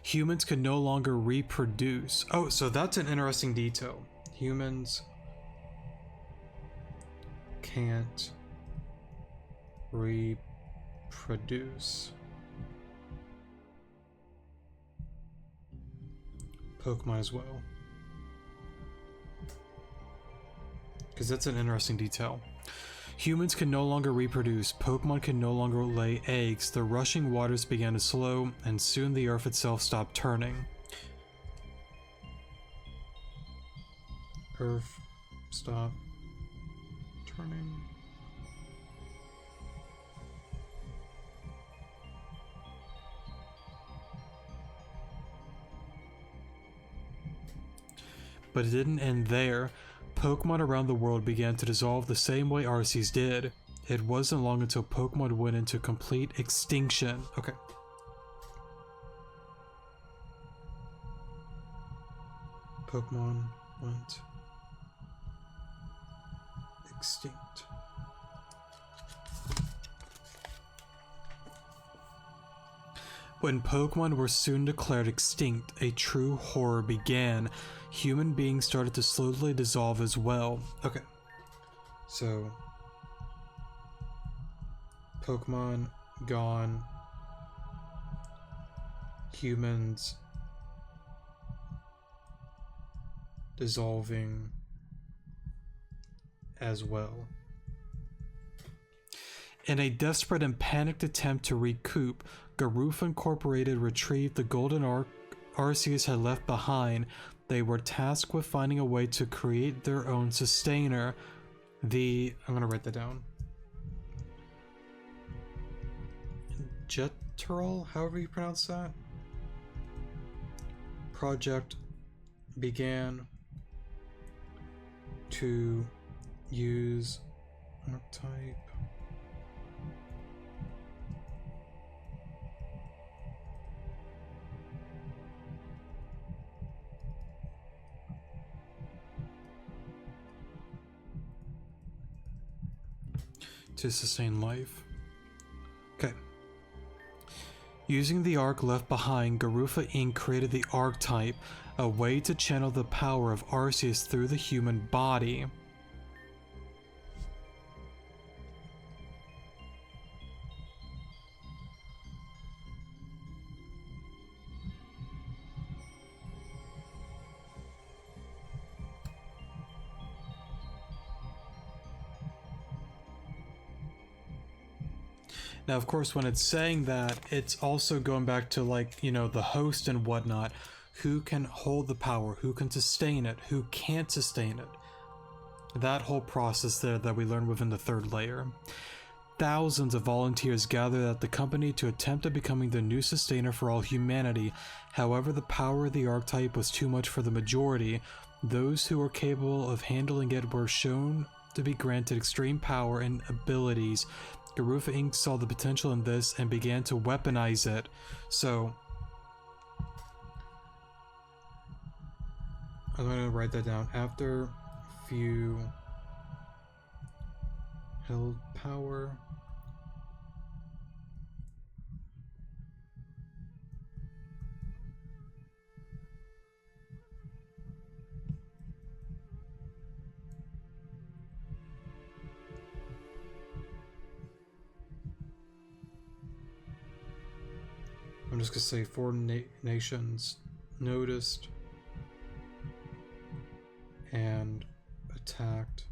Humans could no longer reproduce. Oh, so that's an interesting detail. Humans can't reproduce. Pokemon as well. Because that's an interesting detail. Humans can no longer reproduce. Pokemon can no longer lay eggs. The rushing waters began to slow, and soon the earth itself stopped turning. Earth stop turning. But it didn't end there. Pokemon around the world began to dissolve the same way Arceus did. It wasn't long until Pokemon went into complete extinction. Okay. Pokemon went extinct. When Pokemon were soon declared extinct, a true horror began. Human beings started to slowly dissolve as well. Okay. So, Pokemon gone. Humans dissolving as well. In a desperate and panicked attempt to recoup, Garufa Incorporated retrieved the golden arc Arceus had left behind. They were tasked with finding a way to create their own sustainer. I'm gonna write that down. Jetrol, however you pronounce that. Project began to use archetype. To sustain life. Okay. Using the arc left behind, Garufa Inc. created the archetype, a way to channel the power of Arceus through the human body. Now, of course, when it's saying that, it's also going back to, like, you know, the host and whatnot. Who can hold the power? Who can sustain it? Who can't sustain it? That whole process there that we learned within the third layer. Thousands of volunteers gathered at the company to attempt at becoming the new sustainer for all humanity. However, the power of the archetype was too much for the majority. Those who were capable of handling it were shown to be granted extreme power and abilities. Garufa Inc. saw the potential in this and began to weaponize it. So, I'm going to write that down. After few held power, I'm just gonna say 4 nations noticed and attacked.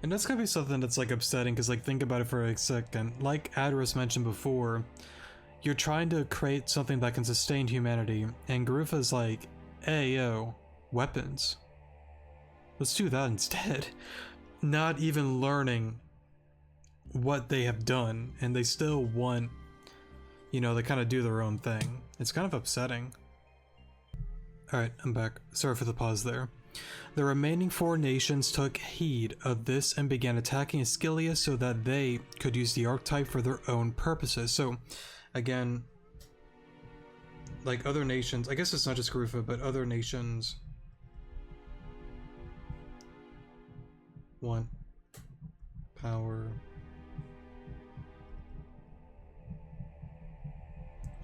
And that's gonna be something that's like upsetting, because like think about it for a second. Like Adris mentioned before, you're trying to create something that can sustain humanity, and Garufa's like, hey yo, weapons. Let's do that instead. Not even learning what they have done, and they still want, you know, they kind of do their own thing. It's kind of upsetting. Alright, I'm back. Sorry for the pause there. The remaining 4 nations took heed of this and began attacking Askelia so that they could use the archetype for their own purposes. So, again, like other nations, I guess it's not just Garufa, but other nations want power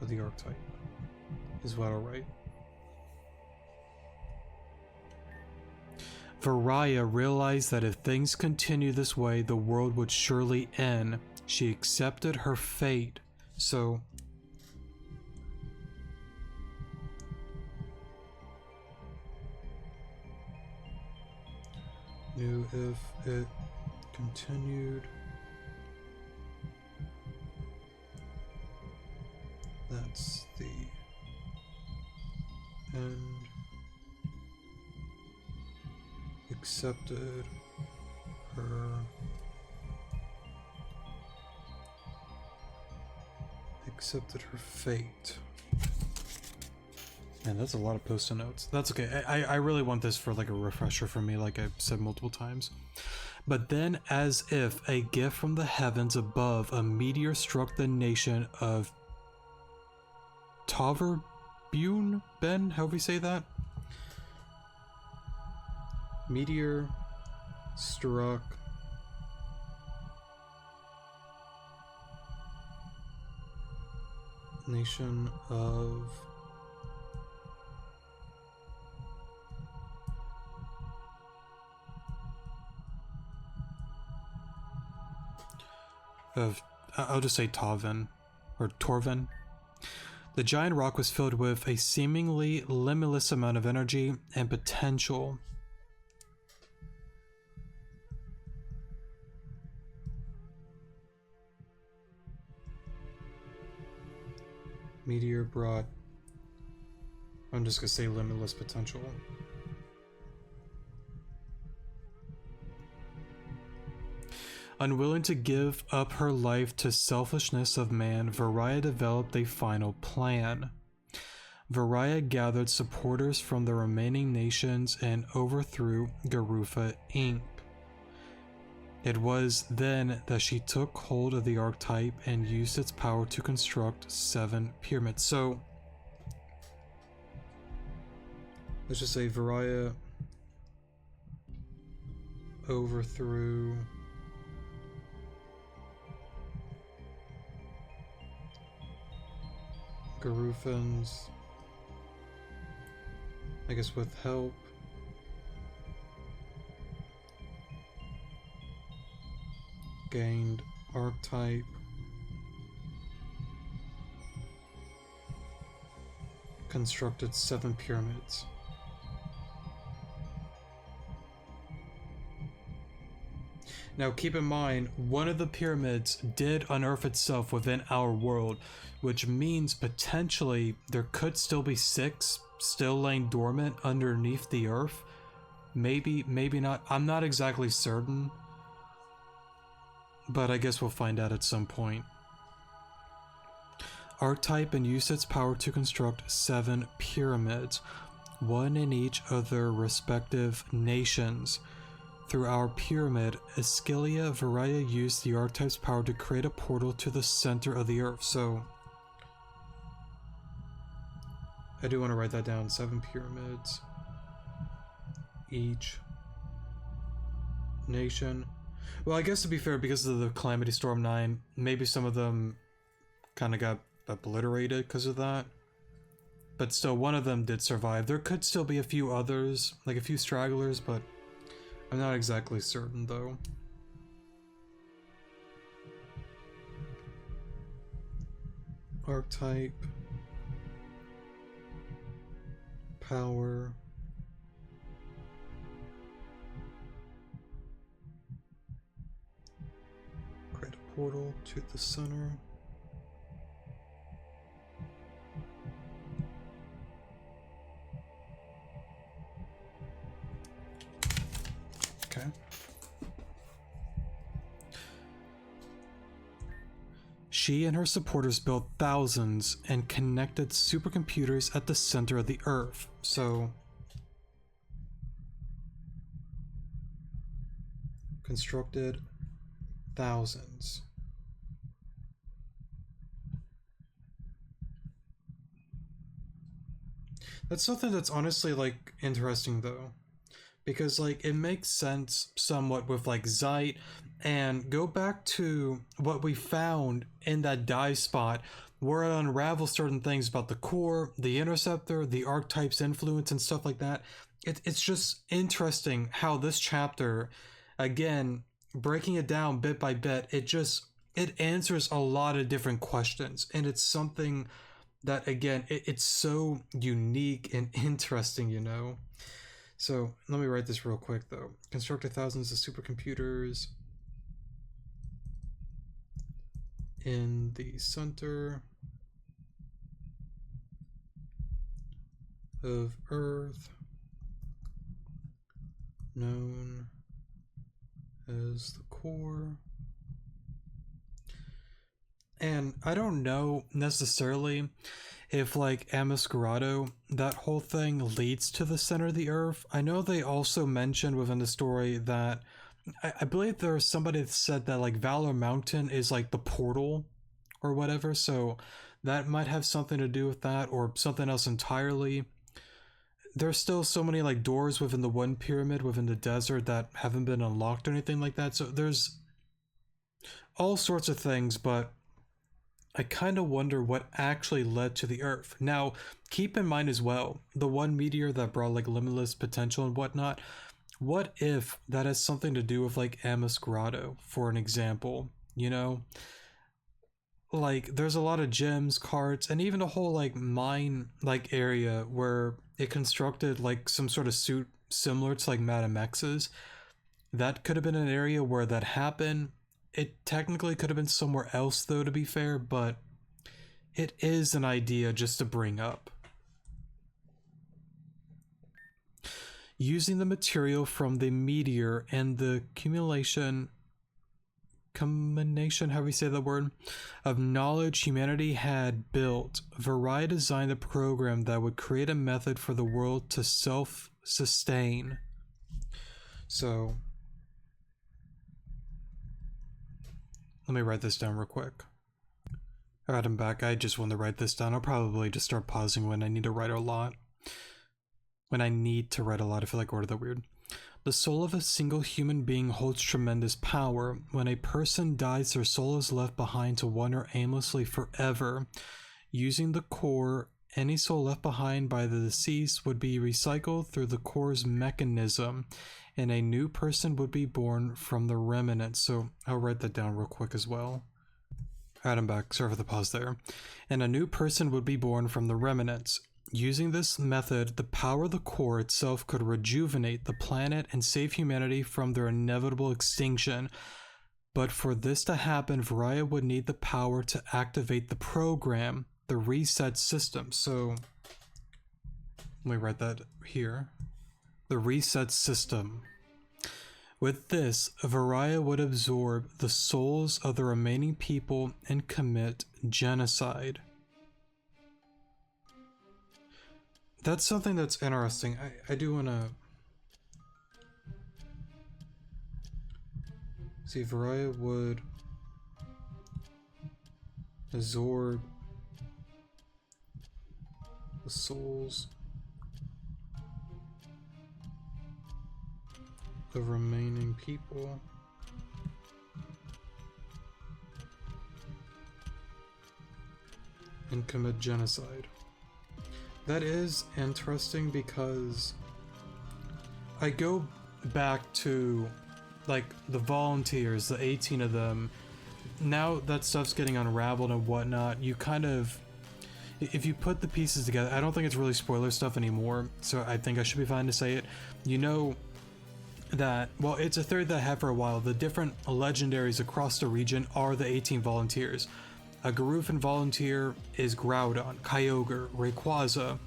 of the archetype is what I'll write. Varaya realized that if things continue this way, the world would surely end. She accepted her fate. So knew if it continued, that's the end. Accepted her fate. Man, that's a lot of post-it notes. That's okay. I really want this for like a refresher for me, like I've said multiple times. But then, as if a gift from the heavens above, a meteor struck the nation of Toverbune, Ben, however you say that? Meteor struck nation of I'll just say Taven or Torven. The giant rock was filled with a seemingly limitless amount of energy and potential. Meteor brought, I'm just gonna say limitless potential. Unwilling to give up her life to selfishness of man, Varaya developed a final plan. Varaya gathered supporters from the remaining nations and overthrew Garufa Inc. It was then that she took hold of the archetype and used its power to construct 7 pyramids. So, let's just say Varaya overthrew Garufans, I guess with help. Gained archetype. Constructed 7 pyramids. Now keep in mind, one of the pyramids did unearth itself within our world, which means potentially there could still be 6 still laying dormant underneath the earth. Maybe, maybe not. I'm not exactly certain, but I guess we'll find out at some point. Archetype and used its power to construct 7 pyramids, 1 in each of their respective nations. Through our pyramid, Ascilia Varaya used the archetype's power to create a portal to the center of the earth. So, I do want to write that down. 7 pyramids. Each nation. Well, I guess to be fair, because of the Calamity Storm 9, maybe some of them kind of got obliterated because of that. But still, one of them did survive. There could still be a few others, like a few stragglers, but I'm not exactly certain, though. Archetype. Power. Create a portal to the center. Okay. She and her supporters built thousands and connected supercomputers at the center of the Earth. So, constructed thousands. That's something that's honestly like interesting though, because like it makes sense somewhat with like Zeit, and go back to what we found in that dive spot where it unravels certain things about the core, the interceptor, the archetype's influence, and stuff like that. It's just interesting how this chapter, again, breaking it down bit by bit, it answers a lot of different questions, and it's something that, again, it's so unique and interesting, you know. So let me write this real quick though. Constructed thousands of supercomputers in the center of Earth, known as the core. And I don't know necessarily if like Amascarado, that whole thing leads to the center of the Earth. I know they also mentioned within the story that I believe there's somebody that said that like Valor Mountain is like the portal or whatever, so that might have something to do with that or something else entirely. There's still so many like doors within the one pyramid within the desert that haven't been unlocked or anything like that, so there's all sorts of things, but I kind of wonder what actually led to the Earth. Now, keep in mind as well, the one meteor that brought like limitless potential and whatnot, what if that has something to do with like Amascarado, for an example, you know? Like, there's a lot of gems, carts, and even a whole like mine like area where it constructed like some sort of suit similar to like Madame X's. That could have been an area where that happened. It technically could have been somewhere else though, to be fair, but it is an idea just to bring up. Using the material from the meteor and the combination, how do we say that word, of knowledge humanity had built, Varia designed a program that would create a method for the world to self-sustain. So let me write this down real quick. Alright, I'm back. I just want to write this down. I'll probably just start pausing when I need to write a lot. When I need to write a lot, I feel like I worded that weird. The soul of a single human being holds tremendous power. When a person dies, their soul is left behind to wander aimlessly forever. Using the core, any soul left behind by the deceased would be recycled through the core's mechanism, and a new person would be born from the remnants. So I'll write that down real quick as well. Alright, I'm back. Sorry for the pause there. And a new person would be born from the remnants. Using this method, the power of the core itself could rejuvenate the planet and save humanity from their inevitable extinction. But for this to happen, Varia would need the power to activate the program, the reset system. So let me write that here. The reset system. With this, Varia would absorb the souls of the remaining people and commit genocide. That's something that's interesting. I do want to see. Varia would absorb the souls of remaining people and commit genocide. That is interesting because I go back to like the volunteers, the 18 of them. Now that stuff's getting unraveled and whatnot, you kind of, if you put the pieces together, I don't think it's really spoiler stuff anymore, so I think I should be fine to say it. You know that, well, it's a theory that I had for a while, the different legendaries across the region are the 18 volunteers. A Garufan volunteer is Groudon, Kyogre, Rayquaza,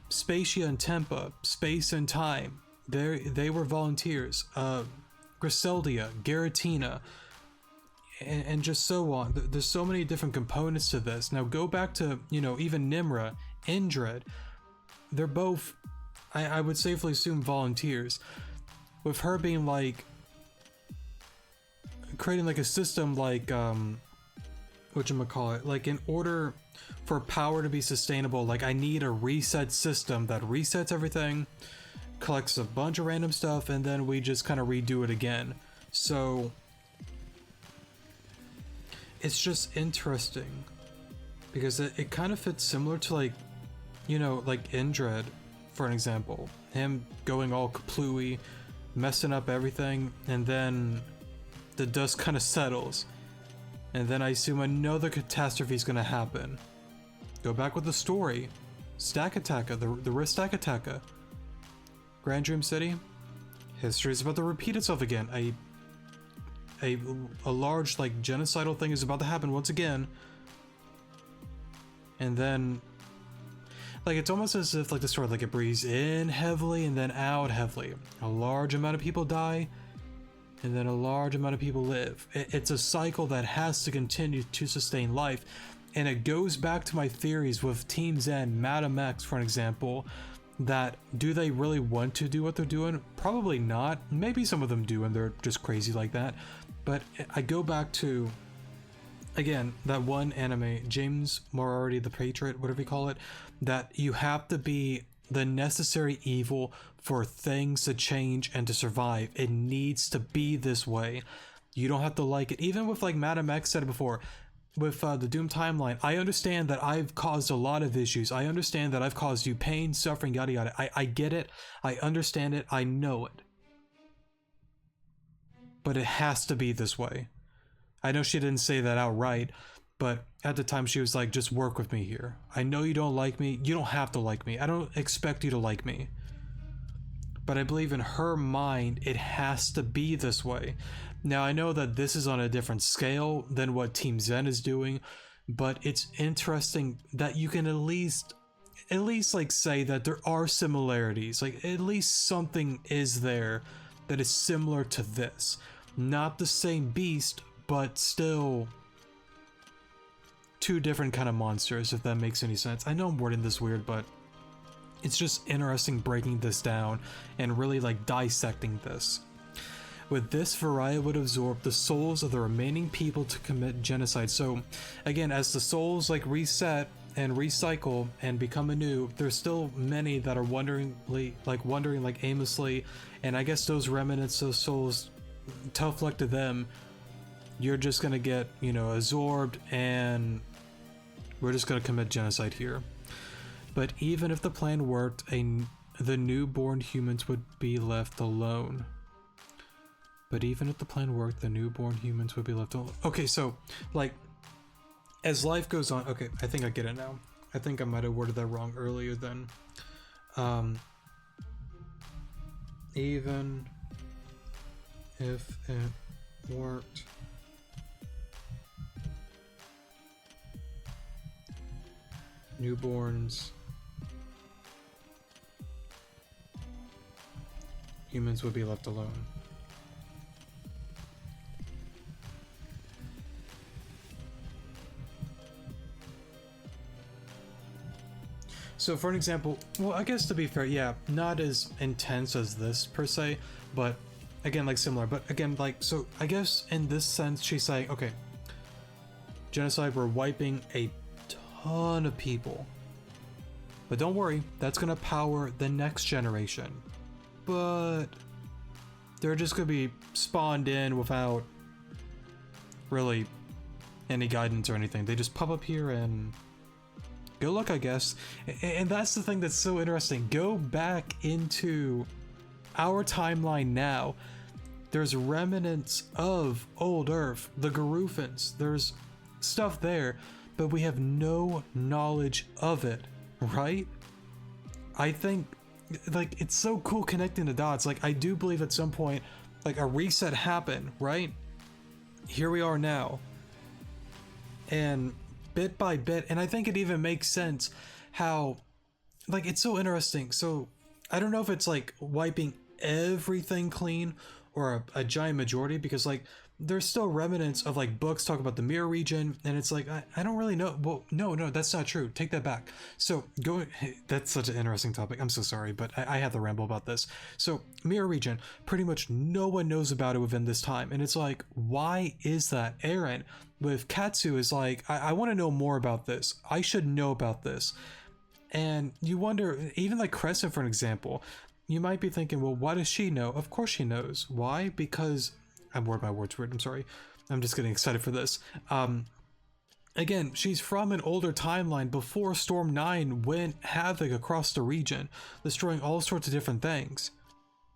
Spacia and Tempa, Space and Time. They were volunteers. Griseldia, Giratina, and just so on. There's so many different components to this. Now go back to, you know, even Nimra, Indred. They're both, I would safely assume, volunteers. With her being like, creating like a system like, whatchamacallit, like in order for power to be sustainable, like I need a reset system that resets everything, collects a bunch of random stuff, and then we just kind of redo it again. So it's just interesting because it kind of fits similar to, like, you know, like Indred, for an example. Him going all kaplooey, messing up everything, and then the dust kind of settles. And then I assume another catastrophe is going to happen. Go back with the story. Stack Attacka, the Rift Stack Attacka. Grand Dream City. History is about to repeat itself again. A large, like, genocidal thing is about to happen once again. And then, like, it's almost as if, like, the story, like, it breathes in heavily and then out heavily. A large amount of people die, and then a large amount of people live. It's a cycle that has to continue to sustain life. And it goes back to my theories with Team Zen, Madam X, for an example, that do they really want to do what they're doing? Probably not. Maybe some of them do and they're just crazy like that. But I go back to, again, that one anime, James Moriarty the Patriot, whatever you call it, that you have to be the necessary evil for things to change and to survive. It needs to be this way. You don't have to like it. Even with, like, Madam X said it before, with the Doom timeline, I understand that I've caused a lot of issues. I understand that I've caused you pain, suffering, yada yada. I get it. I understand it. I know it. But it has to be this way. I know she didn't say that outright, but at the time she was like, just work with me here. I know you don't like me. You don't have to like me. I don't expect you to like me. But I believe in her mind, it has to be this way. Now, I know that this is on a different scale than what Team Zen is doing, but it's interesting that you can at least like say that there are similarities. Like, at least something is there that is similar to this. Not the same beast, but still two different kind of monsters, if that makes any sense. I know I'm wording this weird, but it's just interesting breaking this down and really, like, dissecting this. With this, Varia would absorb the souls of the remaining people to commit genocide. So again, as the souls, like, reset and recycle and become anew, there's still many that are wandering like aimlessly, and I guess those remnants of souls, tough luck to them. You're just gonna get, you know, absorbed, and we're just gonna commit genocide here. But even if the plan worked, the newborn humans would be left alone. But even if the plan worked, the newborn humans would be left alone. Okay, so, like, as life goes on, okay, I think I get it now. I think I might have worded that wrong earlier then. Even if it worked, newborns, humans would be left alone. So for an example, well, I guess to be fair, yeah, not as intense as this per se, but again, like, similar. But again, like, so I guess in this sense, she's saying, okay, genocide, we're wiping a ton of people. But don't worry, that's gonna power the next generation. But they're just gonna be spawned in without really any guidance or anything. They just pop up here and good luck, I guess. And that's the thing that's so interesting. Go back into our timeline now. There's remnants of old Earth, the Garufans. There's stuff there, but we have no knowledge of it, right? I think, like, it's so cool connecting the dots. Like, I do believe at some point, like, a reset happened, right? Here we are now. And bit by bit, and I think it even makes sense how, like, it's so interesting. So I don't know if it's like wiping everything clean or a giant majority, because, like, there's still remnants of, like, books talk about the mirror region, and it's like, I don't really know. Well, no, that's not true. Take that back. So that's such an interesting topic. I'm so sorry, but I have to ramble about this. So mirror region, pretty much no one knows about it within this time, and it's like, why is that? Aaron with Katsu is like, I want to know more about this. I should know about this. And you wonder, even like Crescent, for an example, you might be thinking, well, why does she know? Of course she knows. Why? Because I'm word my words weird. I'm sorry. I'm just getting excited for this. Again, she's from an older timeline before Storm 9 went havoc across the region, destroying all sorts of different things.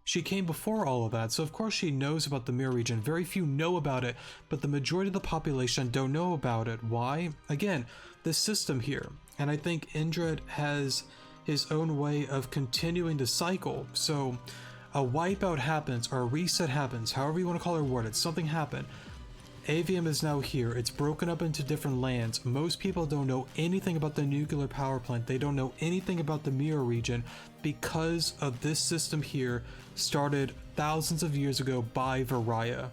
She came before all of that, so of course she knows about the Mirror region. Very few know about it, but the majority of the population don't know about it. Why? Again, this system here. And I think Indrid has his own way of continuing the cycle. So a wipeout happens, or a reset happens, however you want to call it or word it, something happened. Avium is now here. It's broken up into different lands. Most people don't know anything about the nuclear power plant. They don't know anything about the Mirror region because of this system here started thousands of years ago by Variah.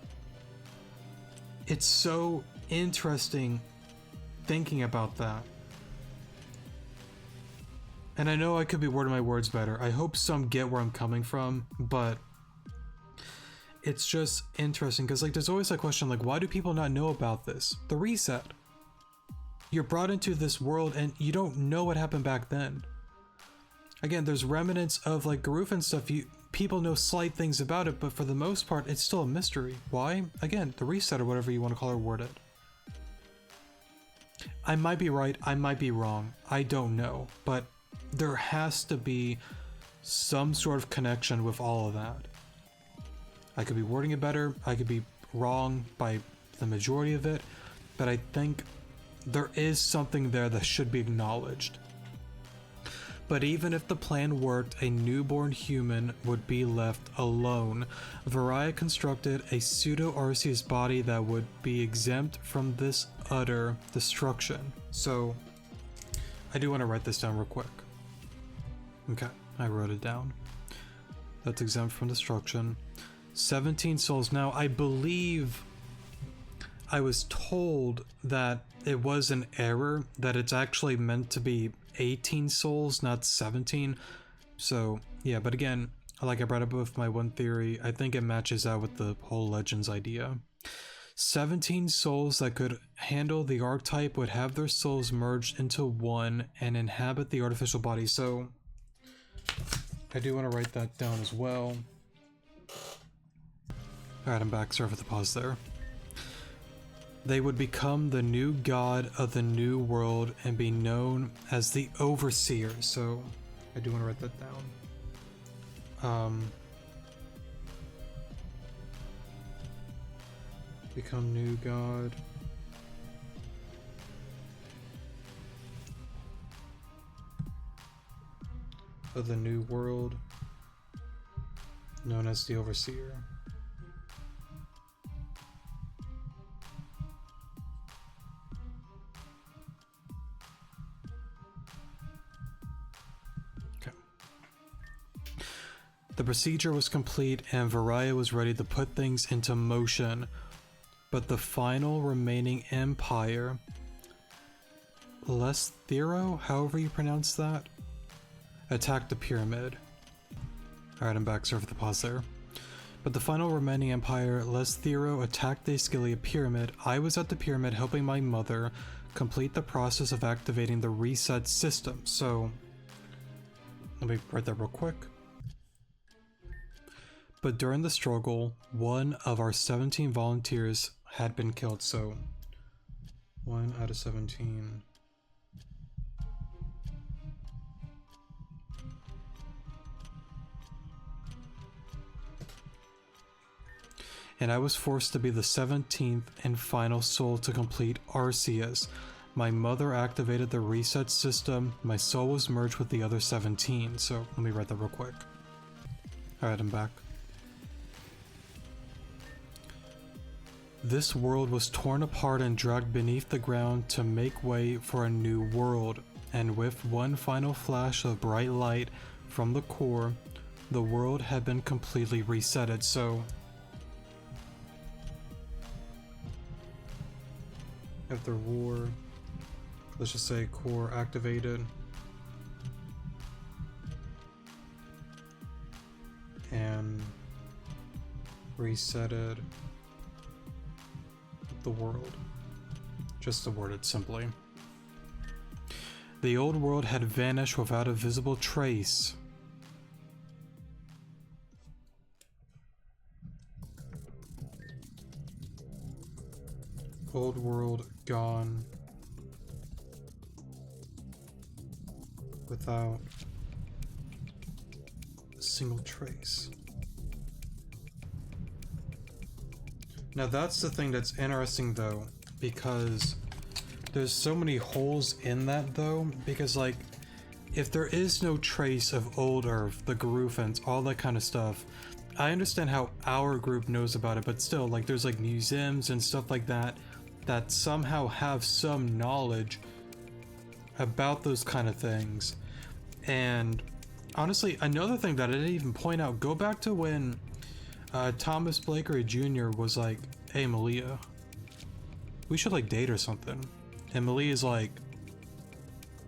It's so interesting thinking about that. And I know I could be wording my words better. I hope some get where I'm coming from, but it's just interesting because like there's always that question like, why do people not know about this? The reset. You're brought into this world and you don't know what happened back then. Again, there's remnants of like Garuf and stuff. People know slight things about it, but for the most part, it's still a mystery. Why? Again, the reset or whatever you want to call it or word it. I might be right, I might be wrong. I don't know, but there has to be some sort of connection with all of that. I could be wording it better, I could be wrong by the majority of it, but I think there is something there that should be acknowledged. But even if the plan worked, a newborn human would be left alone. Variah constructed a pseudo-Arceus body that would be exempt from this utter destruction. So, I do want to write this down real quick. Okay, I wrote it down. That's exempt from destruction. 17 souls. Now, I believe I was told that it was an error, that it's actually meant to be 18 souls, not 17. So, yeah, but again, like I brought up with my one theory, I think it matches out with the whole Legends idea. 17 souls that could handle the archetype would have their souls merged into one and inhabit the artificial body. So, I do want to write that down as well. Alright, I'm back. Sorry for the pause there. They would become the new god of the new world and be known as the Overseer. So, I do want to write that down. Become new god. Of the new world, known as the Overseer. Okay. The procedure was complete and Variah was ready to put things into motion, but the final remaining empire, Lesthero, however you pronounce that, attacked the pyramid. Alright, I'm back. Sorry for the pause there. But the final remaining empire, Lesthero, attacked the Ascalia pyramid. I was at the pyramid helping my mother complete the process of activating the reset system. So, let me write that real quick. But during the struggle, one of our 17 volunteers had been killed. So, 1 out of 17. And I was forced to be the 17th and final soul to complete Arceus. My mother activated the reset system. My soul was merged with the other 17. So let me write that real quick. Alright, I'm back. This world was torn apart and dragged beneath the ground to make way for a new world. And with one final flash of bright light from the core, the world had been completely resetted. So after war, let's just say core activated, and resetted the world, just to word it simply. The old world had vanished without a visible trace. Old world gone without a single trace. Now that's the thing that's interesting though, because there's so many holes in that though, because like if there is no trace of old Earth, the Garufans, all that kind of stuff, I understand how our group knows about it, but still, like there's like museums and stuff like that that somehow have some knowledge about those kind of things. And honestly, another thing that I didn't even point out, go back to when Thomas Blakely Jr. was like, hey Malia, we should like date or something. And Malia's like,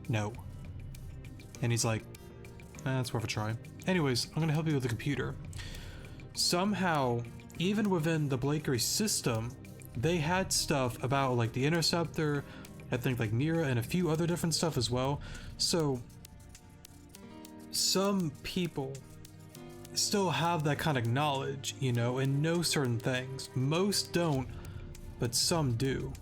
no. And he's like, that's worth a try. Anyways, I'm gonna help you with the computer. Somehow, even within the Blakely system, they had stuff about like the Interceptor, I think like Mira and a few other different stuff as well. So some people still have that kind of knowledge, you know, and know certain things. Most don't, but some do.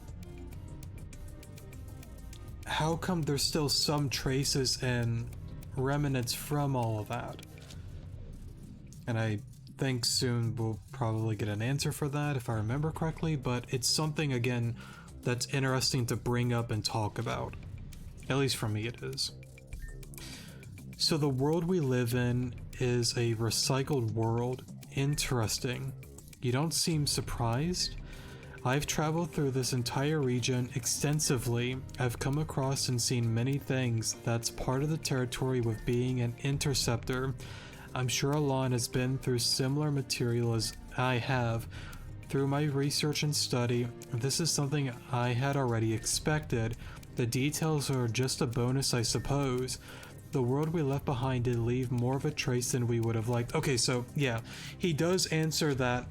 How come there's still some traces and remnants from all of that? And I think soon we'll probably get an answer for that if I remember correctly, but it's something again that's interesting to bring up and talk about. At least for me it is. So the world we live in is a recycled world. Interesting. You don't seem surprised? I've traveled through this entire region extensively. I've come across and seen many things that's part of the territory with being an interceptor. I'm sure Alon has been through similar material as I have. Through my research and study, this is something I had already expected. The details are just a bonus, I suppose. The world we left behind did leave more of a trace than we would have liked. Okay, so yeah, he does answer that.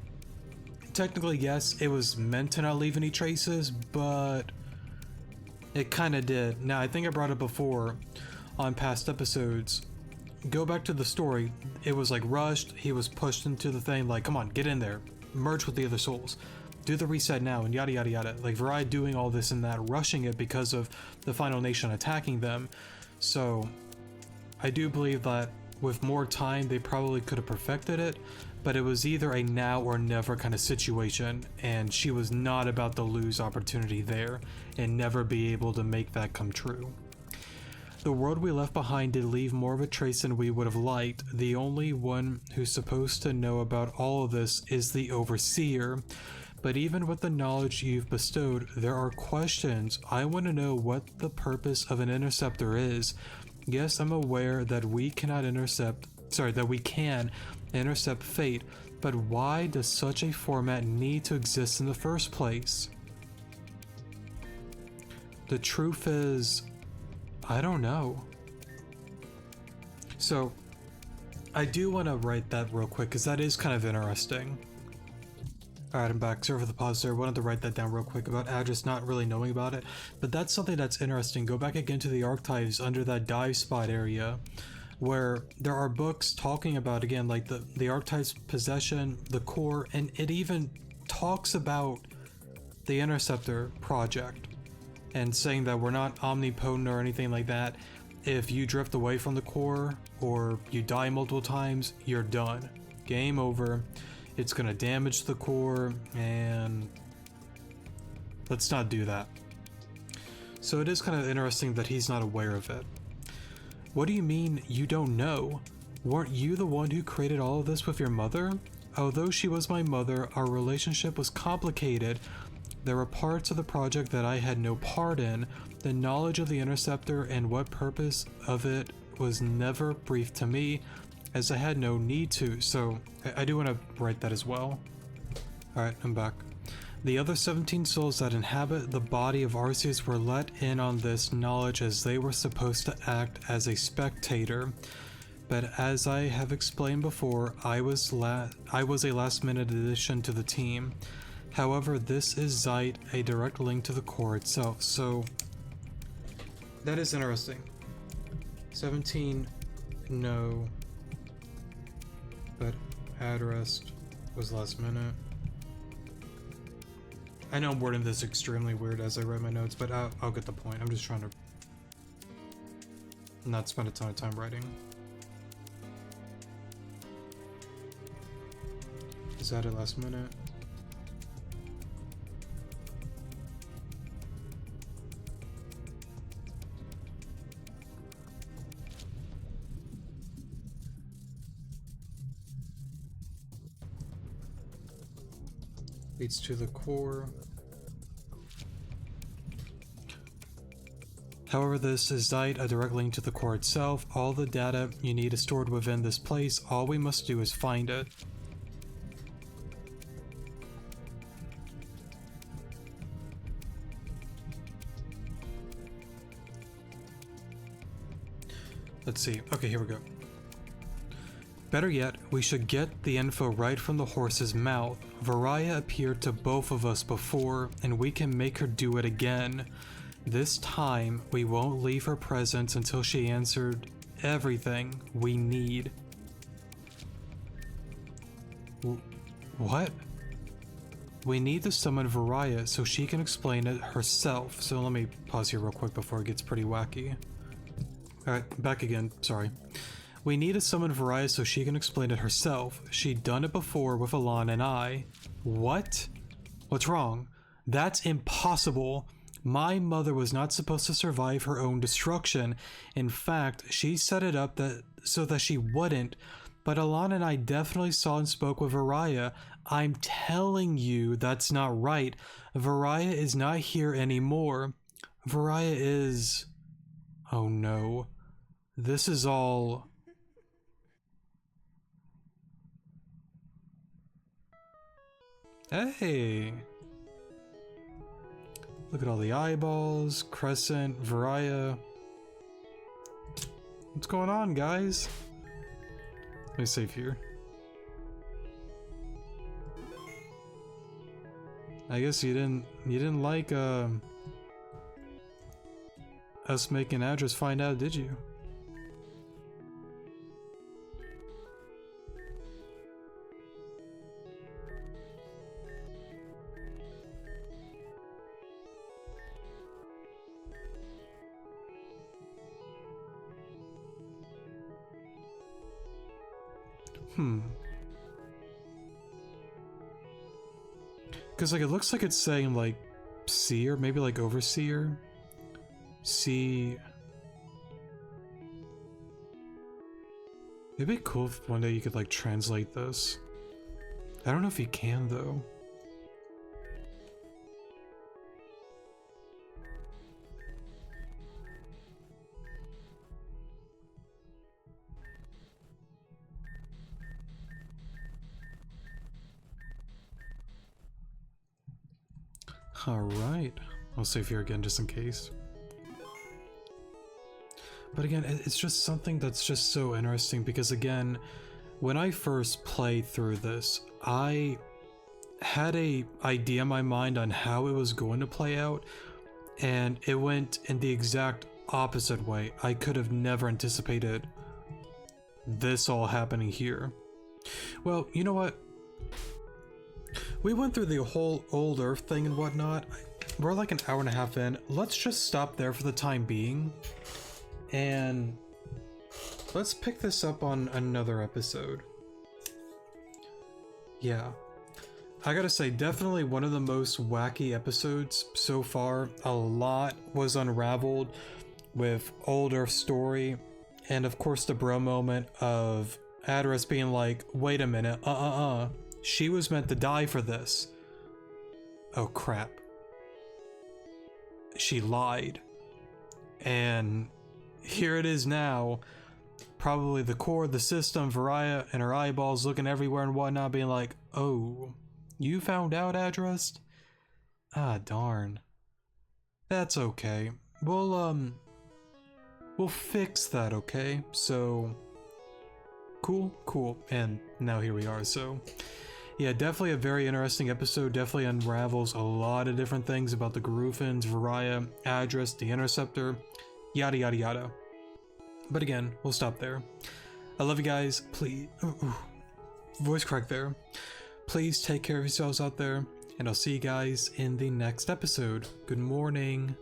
Technically, yes, it was meant to not leave any traces, but it kind of did. Now, I think I brought it before on past episodes. Go back to the story. It was like rushed. He was pushed into the thing like, come on, get in there. Merge with the other souls. Do the reset now and yada yada yada. Like Virai doing all this and that, rushing it because of the final nation attacking them. So I do believe that with more time, they probably could have perfected it, but it was either a now or never kind of situation, and she was not about to lose opportunity there and never be able to make that come true. The world we left behind did leave more of a trace than we would have liked. The only one who's supposed to know about all of this is the Overseer. But even with the knowledge you've bestowed, there are questions. I want to know what the purpose of an interceptor is. Yes, I'm aware that we can intercept fate, but why does such a format need to exist in the first place? The truth is, I don't know. So, I do want to write that real quick because that is kind of interesting. Alright, I'm back. Sorry for the pause there. Wanted to write that down real quick about Adris not really knowing about it. But that's something that's interesting. Go back again to the archives under that dive spot area where there are books talking about, again, like the archetype's possession, the core, and it even talks about the Interceptor project and saying that we're not omnipotent or anything like that. If you drift away from the core or you die multiple times, you're done. Game over. It's gonna damage the core, and let's not do that. So it is kind of interesting that he's not aware of it. What do you mean you don't know? Weren't you the one who created all of this with your mother? Although she was my mother, our relationship was complicated. There were parts of the project that I had no part in. The knowledge of the Interceptor and what purpose of it was never briefed to me, as I had no need to, so I do want to write that as well. Alright, I'm back. The other 17 souls that inhabit the body of Arceus were let in on this knowledge as they were supposed to act as a spectator. But as I have explained before, I was a last-minute addition to the team. However, this is Zeit, a direct link to the core itself, so that is interesting. 17, no, but Adrest was last minute. I know I'm wording this extremely weird as I write my notes, but I'll get the point. I'm just trying to not spend a ton of time writing. Is that it last minute? Leads to the core. However, this is a direct link to the core itself. All the data you need is stored within this place. All we must do is find it. Let's see. Okay, here we go. Better yet, we should get the info right from the horse's mouth. Varaya appeared to both of us before, and we can make her do it again. This time, we won't leave her presence until she answered everything we need. What? We need to summon Varaya so she can explain it herself. So let me pause here real quick before it gets pretty wacky. Alright, back again, sorry. We need to summon Varaya so she can explain it herself. She'd done it before with Alon and I. What? What's wrong? That's impossible. My mother was not supposed to survive her own destruction. In fact, she set it up so that she wouldn't. But Alon and I definitely saw and spoke with Varaya. I'm telling you, that's not right. Varaya is not here anymore. Varaya is... Oh no. This is all... Hey! Look at all the eyeballs, Crescent, Varaya. What's going on, guys? Let me save here. I guess you didn't like us making address find out, did you? Because like it looks like it's saying like seer, maybe like overseer. See. It'd be cool if one day you could like translate this. I don't know if you can though. Alright, I'll save here again just in case. But again, it's just something that's just so interesting because again, when I first played through this, I had a idea in my mind on how it was going to play out, and it went in the exact opposite way. I could have never anticipated this all happening here. Well, you know what? We went through the whole old Earth thing and whatnot. We're like an hour and a half in. Let's just stop there for the time being. And let's pick this up on another episode. Yeah. I gotta say, definitely one of the most wacky episodes so far. A lot was unraveled with old Earth story. And of course the bro moment of Adris being like, wait a minute, she was meant to die for this. Oh crap. She lied. And here it is now. Probably the core, the system, Varaya and her eyeballs looking everywhere and whatnot, being like, oh, you found out, Adris? Ah, darn. That's okay. We'll fix that, okay? So, cool. And now here we are, so... Yeah, definitely a very interesting episode. Definitely unravels a lot of different things about the Garufans, Varaya, Adris, the Interceptor, yada yada yada. But again, we'll stop there. I love you guys. Please, voice crack there. Please take care of yourselves out there. and I'll see you guys in the next episode. Good morning.